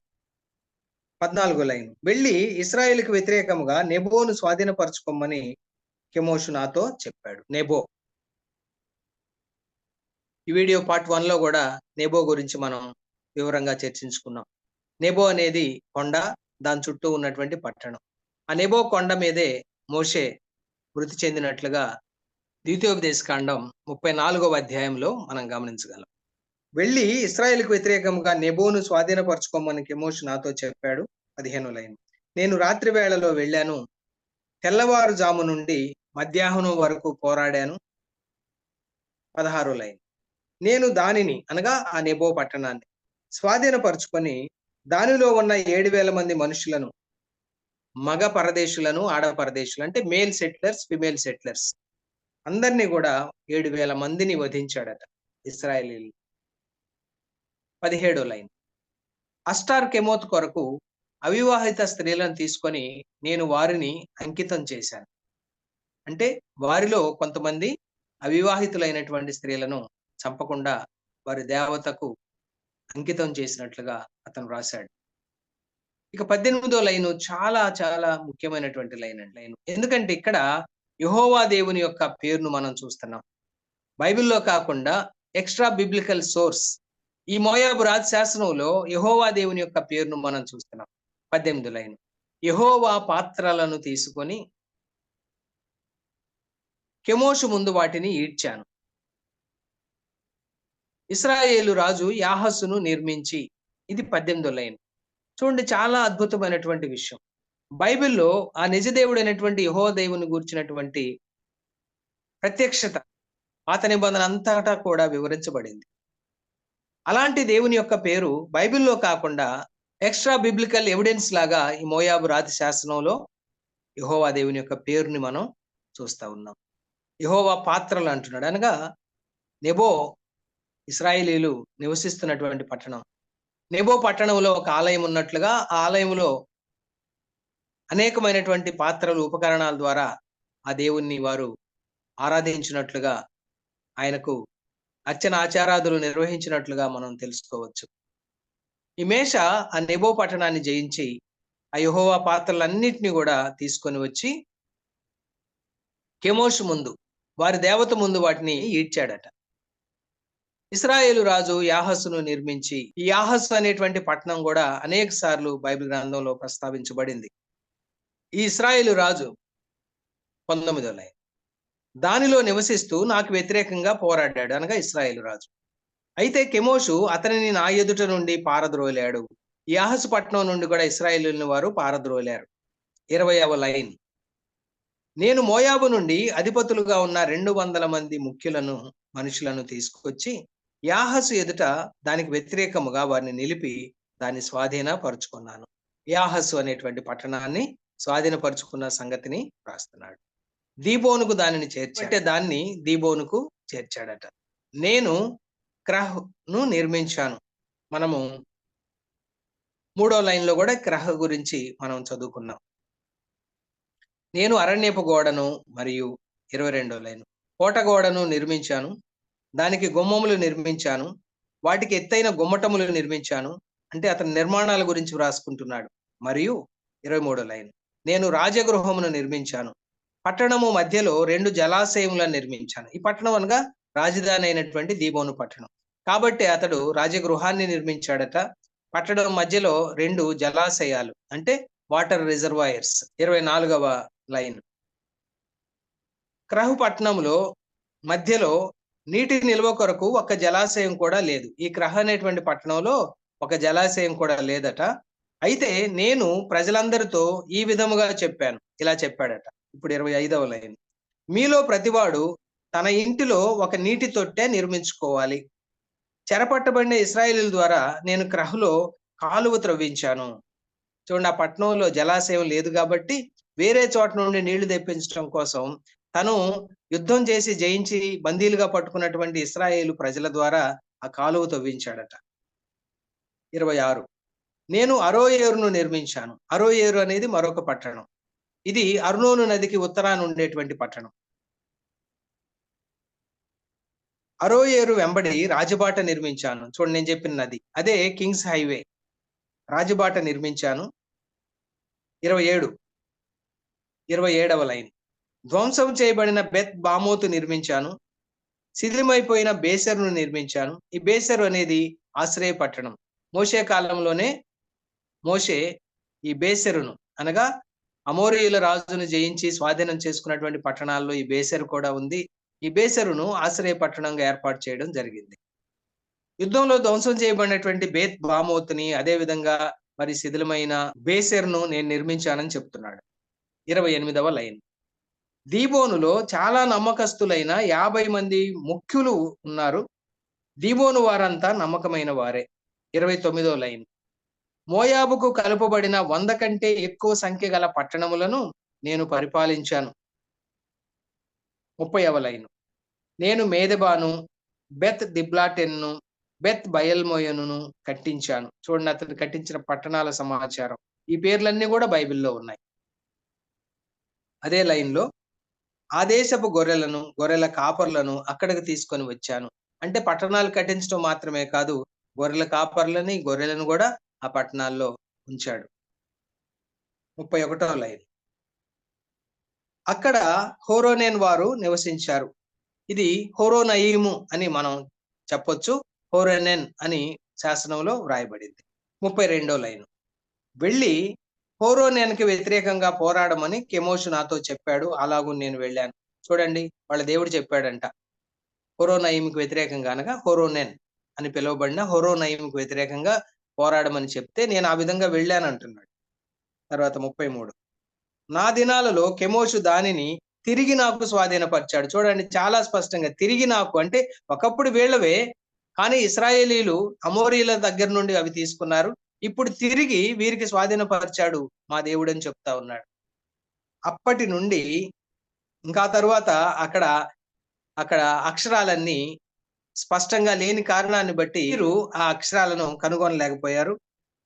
14 లైన్. వెళ్ళి ఇశ్రాయేలుకు వ్యతిరేకముగా నెబోను స్వాధీనపరచుకోమని కెమోషు నాతో చెప్పాడు. నెబో. ఈ వీడియో పార్ట్ 1లో కూడా నెబో గురించి మనం వివరంగా చర్చించుకున్నాం. నెబో అనేది కొండ, దాని చుట్టూ ఉన్నటువంటి పట్టణం. ఆ నెబో కొండ మీదే మోషే మృతి చెందినట్లుగా ద్వితీయోపదేశకాండం 34వ అధ్యాయంలో మనం గమనించగలం. వెళ్ళి ఇశ్రాయేలుకు వ్యతిరేకంగా నెబోను స్వాధీనపరచుకోమని కెమోషు నాతో చెప్పాడు. 15 లైన్. నేను రాత్రి వేళలో వెళ్ళాను. తెల్లవారుజాము నుండి మధ్యాహ్నం వరకు పోరాడాను. 16 లైన్. నేను దానిని అనగా ఆ నెబో పట్టణాన్ని స్వాధీనపరుచుకొని దానిలో ఉన్న 7,000 మంది మనుషులను, మగ పరదేశులను, ఆడ పరదేశులు అంటే మేల్ సెటిలర్స్, ఫిమేల్ సెటిలర్స్ అందరినీ కూడా 7,000 మందిని వధించాడట ఇశ్రాయేలీయులు. 17 లైన్. అష్టార్ కెమోత్ కొరకు అవివాహిత స్త్రీలను తీసుకొని నేను వారిని అంకితం చేశాను. అంటే వారిలో కొంతమంది అవివాహితులైనటువంటి స్త్రీలను చంపకుండా వారి దేవతకు అంకితం చేసినట్లుగా అతను రాశాడు. ఇక 18వ లైను చాలా చాలా ముఖ్యమైనటువంటి లైన్. ఎందుకంటే ఇక్కడ యెహోవా దేవుని యొక్క పేరును మనం చూస్తున్నాం. బైబిల్‌లో కాకుండా ఎక్స్‌ట్రా బిబ్లికల్ సోర్స్ ఈ మోయాబు రాజు శాసనంలో యెహోవా దేవుని యొక్క పేరును మనం చూస్తున్నాం. 18 లైన్. యెహోవా పాత్రలను తీసుకొని కెమోషు ముందు వాటిని ఈడ్చాను. ఇశ్రాయేలు రాజు యాహసును నిర్మించి ఇది 18 లైన్. చూడండి చాలా అద్భుతమైనటువంటి విషయం. బైబిల్‌లో ఆ నిజ దేవుడైనటువంటి యెహోవా దేవుని గూర్చినటువంటి ప్రత్యక్షత పాత నిబంధన అంతటా కూడా వివరించబడింది. అలాంటి దేవుని యొక్క పేరు బైబిల్‌లో కాకుండా ఎక్స్‌ట్రా బిబ్లికల్ ఎవిడెన్స్ లాగా ఈ మోయాబు రాతి శాసనంలో యెహోవా దేవుని యొక్క పేరుని మనం చూస్తా ఉన్నాం. యెహోవా పాత్రలు అంటున్నాడు. అనగా నెబో ఇశ్రాయేలీయులు నివసిస్తున్నటువంటి పట్టణం. నెబో పట్టణంలో ఒక ఆలయం ఉన్నట్లుగా ఆ ఆలయంలో అనేకమైనటువంటి పాత్రలు, ఉపకరణాల ద్వారా ఆ దేవుణ్ణి వారు ఆరాధించినట్లుగా ఆయనకు అర్చన ఆచారాదులు నిర్వహించినట్లుగా మనం తెలుసుకోవచ్చు. ఈ మేష ఆ నెబో పట్టణాన్ని జయించి ఆ యెహోవా పాత్రలన్నిటిని కూడా తీసుకొని వచ్చి కెమోషు ముందు వారి దేవత ముందు వాటిని ఈడ్చాడట. ఇశ్రాయేలు రాజు యాహసును నిర్మించి ఈ యాహసు అనేటువంటి పట్టణం కూడా అనేక సార్లు బైబిల్ గ్రంథంలో ప్రస్తావించబడింది. ఈ ఇశ్రాయేలు రాజు 19వ లైన్. దానిలో నివసిస్తూ నాకు వ్యతిరేకంగా పోరాడాడు అనగా ఇశ్రాయేలు రాజు. అయితే కెమోషు అతనిని నా ఎదుట నుండి పారద్రోలాడు. యాహసు పట్టణం నుండి కూడా ఇశ్రాయేలీయులను వారు పారద్రోలారు. 20వ లైన్. నేను మోయాబు నుండి అధిపతులుగా ఉన్న 200 మంది ముఖ్యులను మనుషులను తీసుకొచ్చి యాహసు ఎదుట దానికి వ్యతిరేకముగా వారిని నిలిపి దాన్ని స్వాధీనపరుచుకున్నాను. యాహసు అనేటువంటి పట్టణాన్ని స్వాధీనపరుచుకున్న సంగతిని రాస్తున్నాడు. దీబోనుకు దానిని చేర్చాడు. దాన్ని దీబోనుకు చేర్చాడట. నేను క్రహ్ను నిర్మించాను. మనము 3వ లైన్‌లో కూడా క్రహ్ గురించి మనం చదువుకున్నాం. నేను అరణ్యపు గోడను మరియు 22వ లైన్ కోట గోడను నిర్మించాను. దానికి గుమ్మములు నిర్మించాను. వాటికి ఎత్తైన గుమ్మటములు నిర్మించాను. అంటే అతని నిర్మాణాల గురించి వ్రాసుకుంటున్నాడు. మరియు 23వ లైన్ నేను రాజగృహమును నిర్మించాను. పట్టణము మధ్యలో 2 జలాశయములను నిర్మించాను. ఈ పట్టణం అనగా రాజధాని అయినటువంటి దీబోను పట్టణం. కాబట్టి అతడు రాజగృహాన్ని నిర్మించాడట. పట్టణం మధ్యలో 2 జలాశయాలు అంటే వాటర్ రిజర్వాయర్స్. 24వ లైన్ క్రహు పట్టణంలో మధ్యలో నీటి నిల్వ కొరకు ఒక జలాశయం కూడా లేదు. ఈ క్రహ అనేటువంటి పట్టణంలో ఒక జలాశయం కూడా లేదట. అయితే నేను ప్రజలందరితో ఈ విధముగా చెప్పాను. ఇలా చెప్పాడట. ఇప్పుడు 25వ లైన్ మీలో ప్రతివాడు తన ఇంటిలో ఒక నీటి తొట్టె నిర్మించుకోవాలి. చెరపట్టబడిన ఇశ్రాయేలీయుల ద్వారా నేను క్రహులో కాలువ త్రవ్వించాను. చూడండి, ఆ పట్టణంలో జలాశయం లేదు కాబట్టి వేరే చోట నుండి నీళ్లు తెప్పించడం కోసం తను యుద్ధం చేసి జయించి బందీలుగా పట్టుకున్నటువంటి ఇశ్రాయేలు ప్రజల ద్వారా ఆ కాలువ తవ్వించాడట. 26 నేను అరోయేరును నిర్మించాను. అరోయేరు అనేది మరొక పట్టణం. ఇది అర్నోను నదికి ఉత్తరాన ఉండేటువంటి పట్టణం. అరోయేరు వెంబడి రాజబాట నిర్మించాను. చూడండి, నేను చెప్పిన నది అదే కింగ్స్ హైవే. రాజబాట నిర్మించాను. 27వ లైన్ ధ్వంసం చేయబడిన బెత్ బామోతు నిర్మించాను. శిథిలమైపోయిన బేసరును నిర్మించాను. ఈ బేసరు అనేది ఆశ్రయ పట్టణం. మోషే కాలంలోనే మోషే ఈ బేసరును అనగా అమోరీయుల రాజును జయించి స్వాధీనం చేసుకున్నటువంటి పట్టణాల్లో ఈ బేసరు కూడా ఉంది. ఈ బేసరును ఆశ్రయ పట్టణంగా ఏర్పాటు చేయడం జరిగింది. యుద్ధంలో ధ్వంసం చేయబడినటువంటి బేత్ బామోతుని అదే విధంగా మరి శిథిలమైన బేసెరును నేను నిర్మించానని చెప్తున్నాడు. 28వ లైన్ దీబోనులో చాలా నమ్మకస్తులైన 50 మంది ముఖ్యులు ఉన్నారు. దీబోను వారంతా నమ్మకమైన వారే. 29వ లైన్ మోయాబుకు కలుపబడిన 100 కంటే ఎక్కువ సంఖ్య గల పట్టణములను నేను పరిపాలించాను. 30వ లైన్ నేను మేదెబాను, బెత్ దిబ్లాటెన్ను, బెత్ బయల్మోయనును కట్టించాను. చూడండి, అతను కట్టించిన పట్టణాల సమాచారం. ఈ పేర్లన్నీ కూడా బైబిల్లో ఉన్నాయి. అదే లైన్లో ఆ దేశపు గొర్రెల కాపర్లను అక్కడికి తీసుకొని వచ్చాను. అంటే పట్టణాలు కట్టించడం మాత్రమే కాదు, గొర్రెల కాపర్లని గొర్రెలను కూడా ఆ పట్టణాల్లో ఉంచాడు. 31వ లైన్ అక్కడ హోరోనేన్ వారు నివసించారు. ఇది హోరోనయీము అని మనం చెప్పొచ్చు. హోరోనెన్ అని శాసనంలో వ్రాయబడింది. 32వ లైన్ వెళ్ళి హోరోనేన్కి వ్యతిరేకంగా పోరాడమని కెమోషు నాతో చెప్పాడు. అలాగూ నేను వెళ్ళాను. చూడండి, వాళ్ళ దేవుడు చెప్పాడంట హోరోనయీముకి వ్యతిరేకంగా అనగా హోరోనెన్ అని పిలువబడిన హోరోనయీముకి వ్యతిరేకంగా పోరాడమని చెప్తే నేను ఆ విధంగా వెళ్ళాను అంటున్నాడు. తర్వాత 33 నా దినాలలో కెమోషు దానిని తిరిగి నాకు స్వాధీనపరిచాడు. చూడండి, చాలా స్పష్టంగా తిరిగి నాకు అంటే ఒకప్పుడు వీళ్ళవే, కానీ ఇశ్రాయేలీలు అమోరీల దగ్గర నుండి అవి తీసుకున్నారు. ఇప్పుడు తిరిగి వీరికి స్వాధీనపరిచాడు మా దేవుడు అని చెప్తా ఉన్నాడు. అప్పటి నుండి ఇంకా తరువాత అక్కడ అక్షరాలన్నీ స్పష్టంగా లేని కారణాన్ని బట్టి వీరు ఆ అక్షరాలను కనుగొనలేకపోయారు.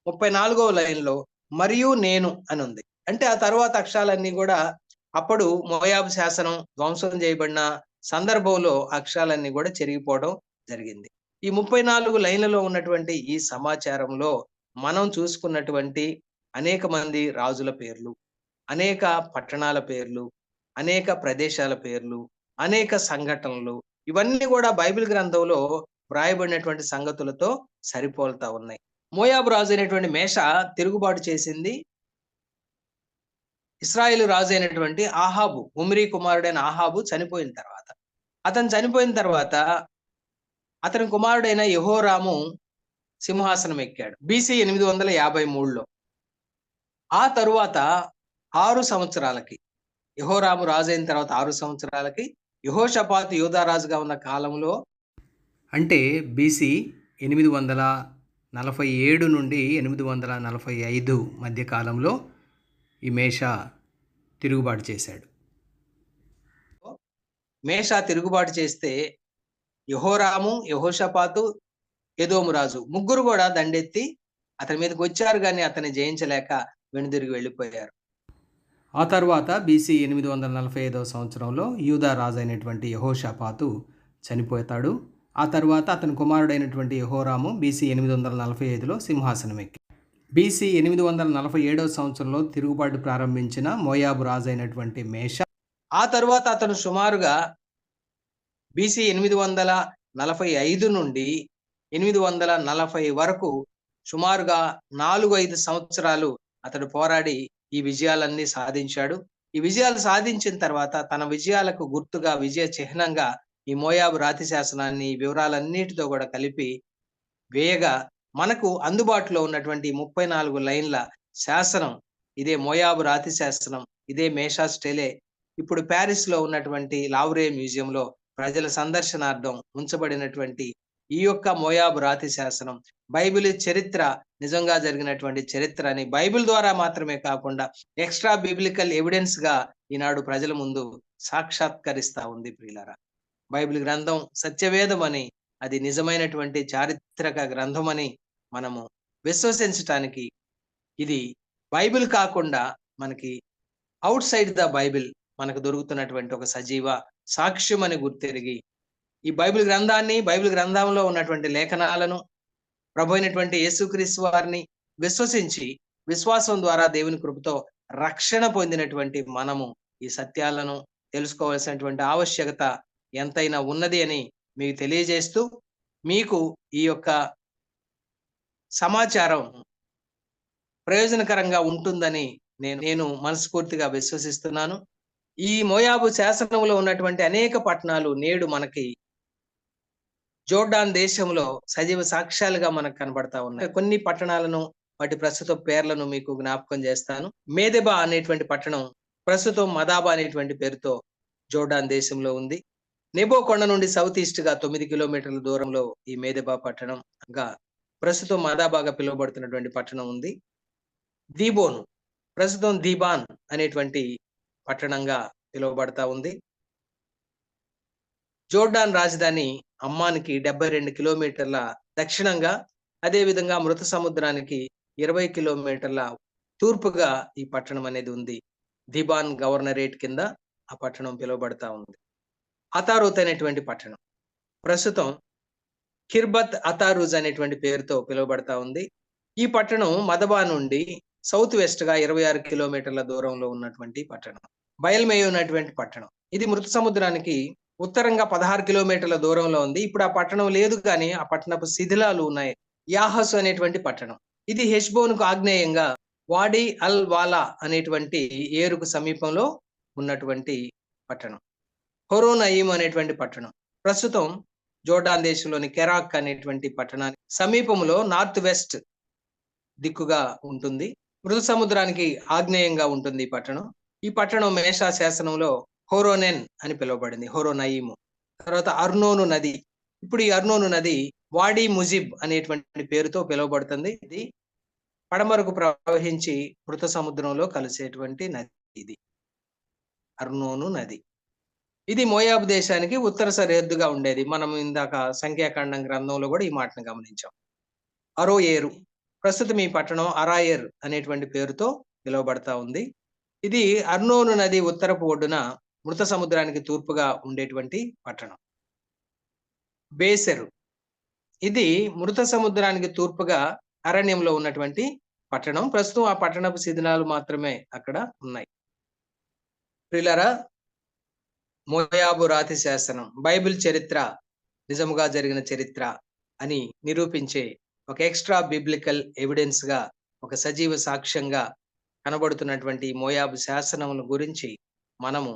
34వ లైన్లో మరియు నేను అని ఉంది. అంటే ఆ తరువాత అక్షరాలన్నీ కూడా అప్పుడు మోయాబు శాసనం ధ్వంసం చేయబడిన సందర్భంలో అక్షరాలన్నీ కూడా చెరిగిపోవడం జరిగింది. ఈ 34 లైన్లలో ఉన్నటువంటి ఈ సమాచారంలో మనం చూసుకున్నటువంటి అనేక మంది రాజుల పేర్లు, అనేక పట్టణాల పేర్లు, అనేక ప్రదేశాల పేర్లు, అనేక సంఘటనలు ఇవన్నీ కూడా బైబిల్ గ్రంథంలో వ్రాయబడినటువంటి సంగతులతో సరిపోలుతా ఉన్నాయి. మోయాబు రాజు అయినటువంటి మేష తిరుగుబాటు చేసింది. ఇశ్రాయేలు రాజు అయినటువంటి ఆహాబు, ఉమ్రీ కుమారుడైన ఆహాబు చనిపోయిన తర్వాత, అతను చనిపోయిన తర్వాత అతని కుమారుడైన యెహోరాము సింహాసనం ఎక్కాడు BC 853లో. ఆ తరువాత 6 సంవత్సరాలకి యెహోరాము రాజు అయిన తర్వాత 6 సంవత్సరాలకి యెహోషాపాతు యూదా రాజుగా ఉన్న కాలంలో అంటే బీసీ 847 నుండి 845 మధ్య కాలంలో ఈ మేష తిరుగుబాటు చేశాడు. మేష తిరుగుబాటు చేస్తే యెహోరాము, యెహోషాపాతు, ఎదోము రాజు ముగ్గురు కూడా దండెత్తి అతని మీదకి వచ్చారు, కానీ అతన్ని జయించలేక వెనుదిరిగి వెళ్ళిపోయారు. ఆ తర్వాత బీసీ 845 సంవత్సరంలో యూదా రాజు అయినటువంటి యెహోషాపాతు చనిపోతాడు. ఆ తర్వాత అతని కుమారుడైనటువంటి యెహోరాము బీసీ 845లో సింహాసనం ఎక్కి బీసీ 847 సంవత్సరంలో తిరుగుబాటు ప్రారంభించిన మోయాబు రాజు అయినటువంటి మేష ఆ తరువాత అతను సుమారుగా బీసీ 845 నుండి 840 వరకు సుమారుగా 4-5 సంవత్సరాలు అతడు పోరాడి ఈ విజయాలన్నీ సాధించాడు. ఈ విజయాలు సాధించిన తర్వాత తన విజయాలకు గుర్తుగా, విజయ చిహ్నంగా ఈ మోయాబు రాతి శాసనాన్ని వివరాలన్నిటితో కూడా కలిపి వేయగా మనకు అందుబాటులో ఉన్నటువంటి 34 లైన్ల శాసనం ఇదే మోయాబు రాతి శాసనం, ఇదే మేషా స్టెలే. ఇప్పుడు ప్యారిస్ లో ఉన్నటువంటి లావ్రే మ్యూజియంలో ప్రజల సందర్శనార్థం ఉంచబడినటువంటి ఈ యొక్క మోయాబు రాతి శాసనం బైబిల్ చరిత్ర, నిజంగా జరిగినటువంటి చరిత్ర అని బైబిల్ ద్వారా మాత్రమే కాకుండా ఎక్స్ట్రా బిబ్లికల్ ఎవిడెన్స్ గా ఈనాడు ప్రజల ముందు సాక్షాత్కరిస్తా ఉంది. ప్రియులారా, బైబిల్ గ్రంథం సత్యవేదం అని, అది నిజమైనటువంటి చారిత్రక గ్రంథం అని మనము విశ్వసించటానికి ఇది బైబిల్ కాకుండా మనకి అవుట్ సైడ్ ద బైబిల్ మనకు దొరుకుతున్నటువంటి ఒక సజీవ సాక్ష్యం అని గుర్తెరిగి ఈ బైబిల్ గ్రంథాన్ని, బైబిల్ గ్రంథంలో ఉన్నటువంటి లేఖనాలను, ప్రభు అయినటువంటి యేసుక్రీస్తు వారిని విశ్వసించి విశ్వాసం ద్వారా దేవుని కృపతో రక్షణ పొందినటువంటి మనము ఈ సత్యాలను తెలుసుకోవాల్సినటువంటి ఆవశ్యకత ఎంతైనా ఉన్నది అని మీకు తెలియజేస్తూ, మీకు ఈ యొక్క సమాచారం ప్రయోజనకరంగా ఉంటుందని నేను మనస్ఫూర్తిగా విశ్వసిస్తున్నాను. ఈ మోయాబు శాసనంలో ఉన్నటువంటి అనేక పట్టణాలు నేడు మనకి జోర్డాన్ దేశంలో సజీవ సాక్ష్యాలుగా మనకు కనబడతా ఉన్నాయి. కొన్ని పట్టణాలను, వాటి ప్రస్తుత పేర్లను మీకు జ్ఞాపకం చేస్తాను. మేదెబా అనేటువంటి పట్టణం ప్రస్తుతం మదాబా అనేటువంటి పేరుతో జోర్డాన్ దేశంలో ఉంది. నెబో కొండ నుండి సౌత్ ఈస్ట్ గా 9 కిలోమీటర్ల దూరంలో ఈ మేదెబా పట్టణం గా ప్రస్తుతం మదాబాగా పిలువబడుతున్నటువంటి పట్టణం ఉంది. దీబోను ప్రస్తుతం దీబాన్ అనేటువంటి పట్టణంగా పిలువబడతా ఉంది. జోర్డాన్ రాజధాని అమ్మానికి 72 కిలోమీటర్ల దక్షిణంగా, అదే విధంగా మృత సముద్రానికి 20 కిలోమీటర్ల తూర్పుగా ఈ పట్టణం అనేది ఉంది. దిబాన్ గవర్నరేట్ కింద ఆ పట్టణం పిలువబడతా ఉంది. అతారోత్ అనేటువంటి పట్టణం ప్రస్తుతం కిర్బత్ అతారూజ్ అనేటువంటి పేరుతో పిలువబడతా ఉంది. ఈ పట్టణం మదబా నుండి సౌత్ వెస్ట్ గా 26 కిలోమీటర్ల దూరంలో ఉన్నటువంటి పట్టణం. బయల్మేయు ఉన్నటువంటి పట్టణం ఇది మృత సముద్రానికి ఉత్తరంగా 16 కిలోమీటర్ల దూరంలో ఉంది. ఇప్పుడు ఆ పట్టణం లేదు, కానీ ఆ పట్టణపు శిథిలాలు ఉన్నాయి. యాహసు అనేటువంటి పట్టణం ఇది హెష్బోనుకు ఆగ్నేయంగా వాడి అల్ వాలా అనేటువంటి ఏరుకు సమీపంలో ఉన్నటువంటి పట్టణం. హొరోనయీం అనేటువంటి పట్టణం ప్రస్తుతం జోర్డాన్ దేశంలోని కెరాక్ అనేటువంటి పట్టణానికి సమీపంలో నార్త్ వెస్ట్ దిక్కుగా ఉంటుంది. మృదు సముద్రానికి ఆగ్నేయంగా ఉంటుంది ఈ పట్టణం. ఈ పట్టణం మేషా శాసనంలో హోరోనెన్ అని పిలువబడింది, హోరోనయీము. తర్వాత అర్నోను నది, ఇప్పుడు ఈ అర్నోను నది వాడి ముజిబ్ అనేటువంటి పేరుతో పిలువబడుతుంది. ఇది పడమరకు ప్రవహించి మృత సముద్రంలో కలిసేటువంటి నది ఇది అర్నోను నది. ఇది మోయాబు దేశానికి ఉత్తర సరిహద్దుగా ఉండేది. మనం ఇందాక సంఖ్యాకాండం గ్రంథంలో కూడా ఈ మాటను గమనించాం. అరో ఏరు ప్రస్తుతం ఈ పట్టణం అరాయర్ అనేటువంటి పేరుతో పిలువబడతా ఉంది. ఇది అర్నోను నది ఉత్తరపు ఒడ్డున మృత సముద్రానికి తూర్పుగా ఉండేటువంటి పట్టణం. బేసెరు ఇది మృత సముద్రానికి తూర్పుగా అరణ్యంలో ఉన్నటువంటి పట్టణం. ప్రస్తుతం ఆ పట్టణపు శిథిలాలు మాత్రమే అక్కడ ఉన్నాయి. ప్రియులారా, మోయాబు రాతి శాసనం బైబిల్ చరిత్ర, నిజముగా జరిగిన చరిత్ర అని నిరూపించే ఒక ఎక్స్ట్రా బిబ్లికల్ ఎవిడెన్స్ గా, ఒక సజీవ సాక్ష్యంగా కనబడుతున్నటువంటి మోయాబు శాసనముల గురించి మనము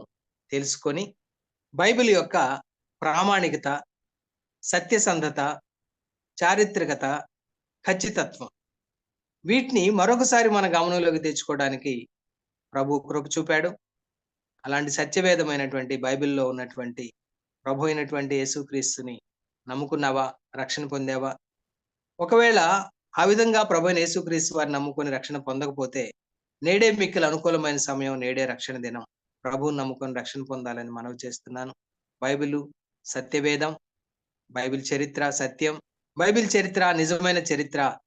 తెలుసుకొని బైబిల్ యొక్క ప్రామాణికత, సత్యసంధత, చారిత్రకత, ఖచ్చితత్వం వీటిని మరొకసారి మన గమనంలోకి తెచ్చుకోవడానికి ప్రభు కృప చూపాడు. అలాంటి సత్యవేదమైనటువంటి బైబిల్లో ఉన్నటువంటి ప్రభు అయినటువంటి యేసుక్రీస్తుని నమ్ముకున్నావా? రక్షణ పొందావా? ఒకవేళ ఆ విధంగా ప్రభువైన యేసుక్రీస్తు వారిని నమ్ముకొని రక్షణ పొందకపోతే, నేడే మిక్కిలి అనుకూలమైన సమయం, నేడే రక్షణ దినం. ప్రభువుని నమ్ముకొని రక్షణ పొందాలని మనవి చేస్తున్నాను. బైబిలు సత్యవేదం, బైబిల్ చరిత్ర సత్యం, బైబిల్ చరిత్ర నిజమైన చరిత్ర,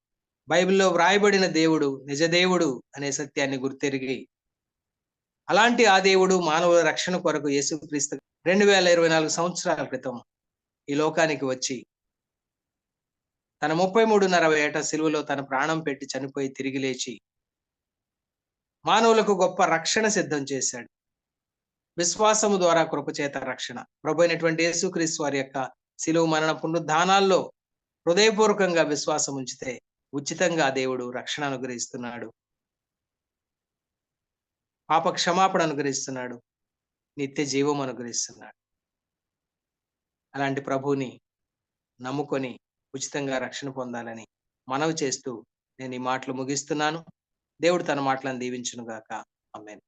బైబిల్‌లో వ్రాయబడిన దేవుడు నిజ దేవుడు అనే సత్యాన్ని గుర్తెరిగి, అలాంటి ఆ దేవుడు మానవుల రక్షణ కొరకు యేసుక్రీస్తు 2024 సంవత్సరాల క్రితం ఈ లోకానికి వచ్చి తన 33.5 ఏట సిలువలో తన ప్రాణం పెట్టి చనిపోయి తిరిగి లేచి మానవులకు గొప్ప రక్షణ సిద్ధం చేశాడు. విశ్వాసము ద్వారా కృపచేత రక్షణ. ప్రభువైనటువంటి యేసుక్రీస్తు వారి యొక్క శిలువ మరణ పునరుద్ధానాల్లో హృదయపూర్వకంగా విశ్వాసం ఉంచితే ఉచితంగా దేవుడు రక్షణ అనుగ్రహిస్తున్నాడు. పాప క్షమాపణ అనుగ్రహిస్తున్నాడు. నిత్య జీవం అనుగ్రహిస్తున్నాడు. అలాంటి ప్రభువుని నమ్ముకొని ఉచితంగా రక్షణ పొందాలని మనవి చేస్తూ నేను ఈ మాటలు ముగిస్తున్నాను. దేవుడు తన మాటలను దీవించును గాక. ఆమేన్.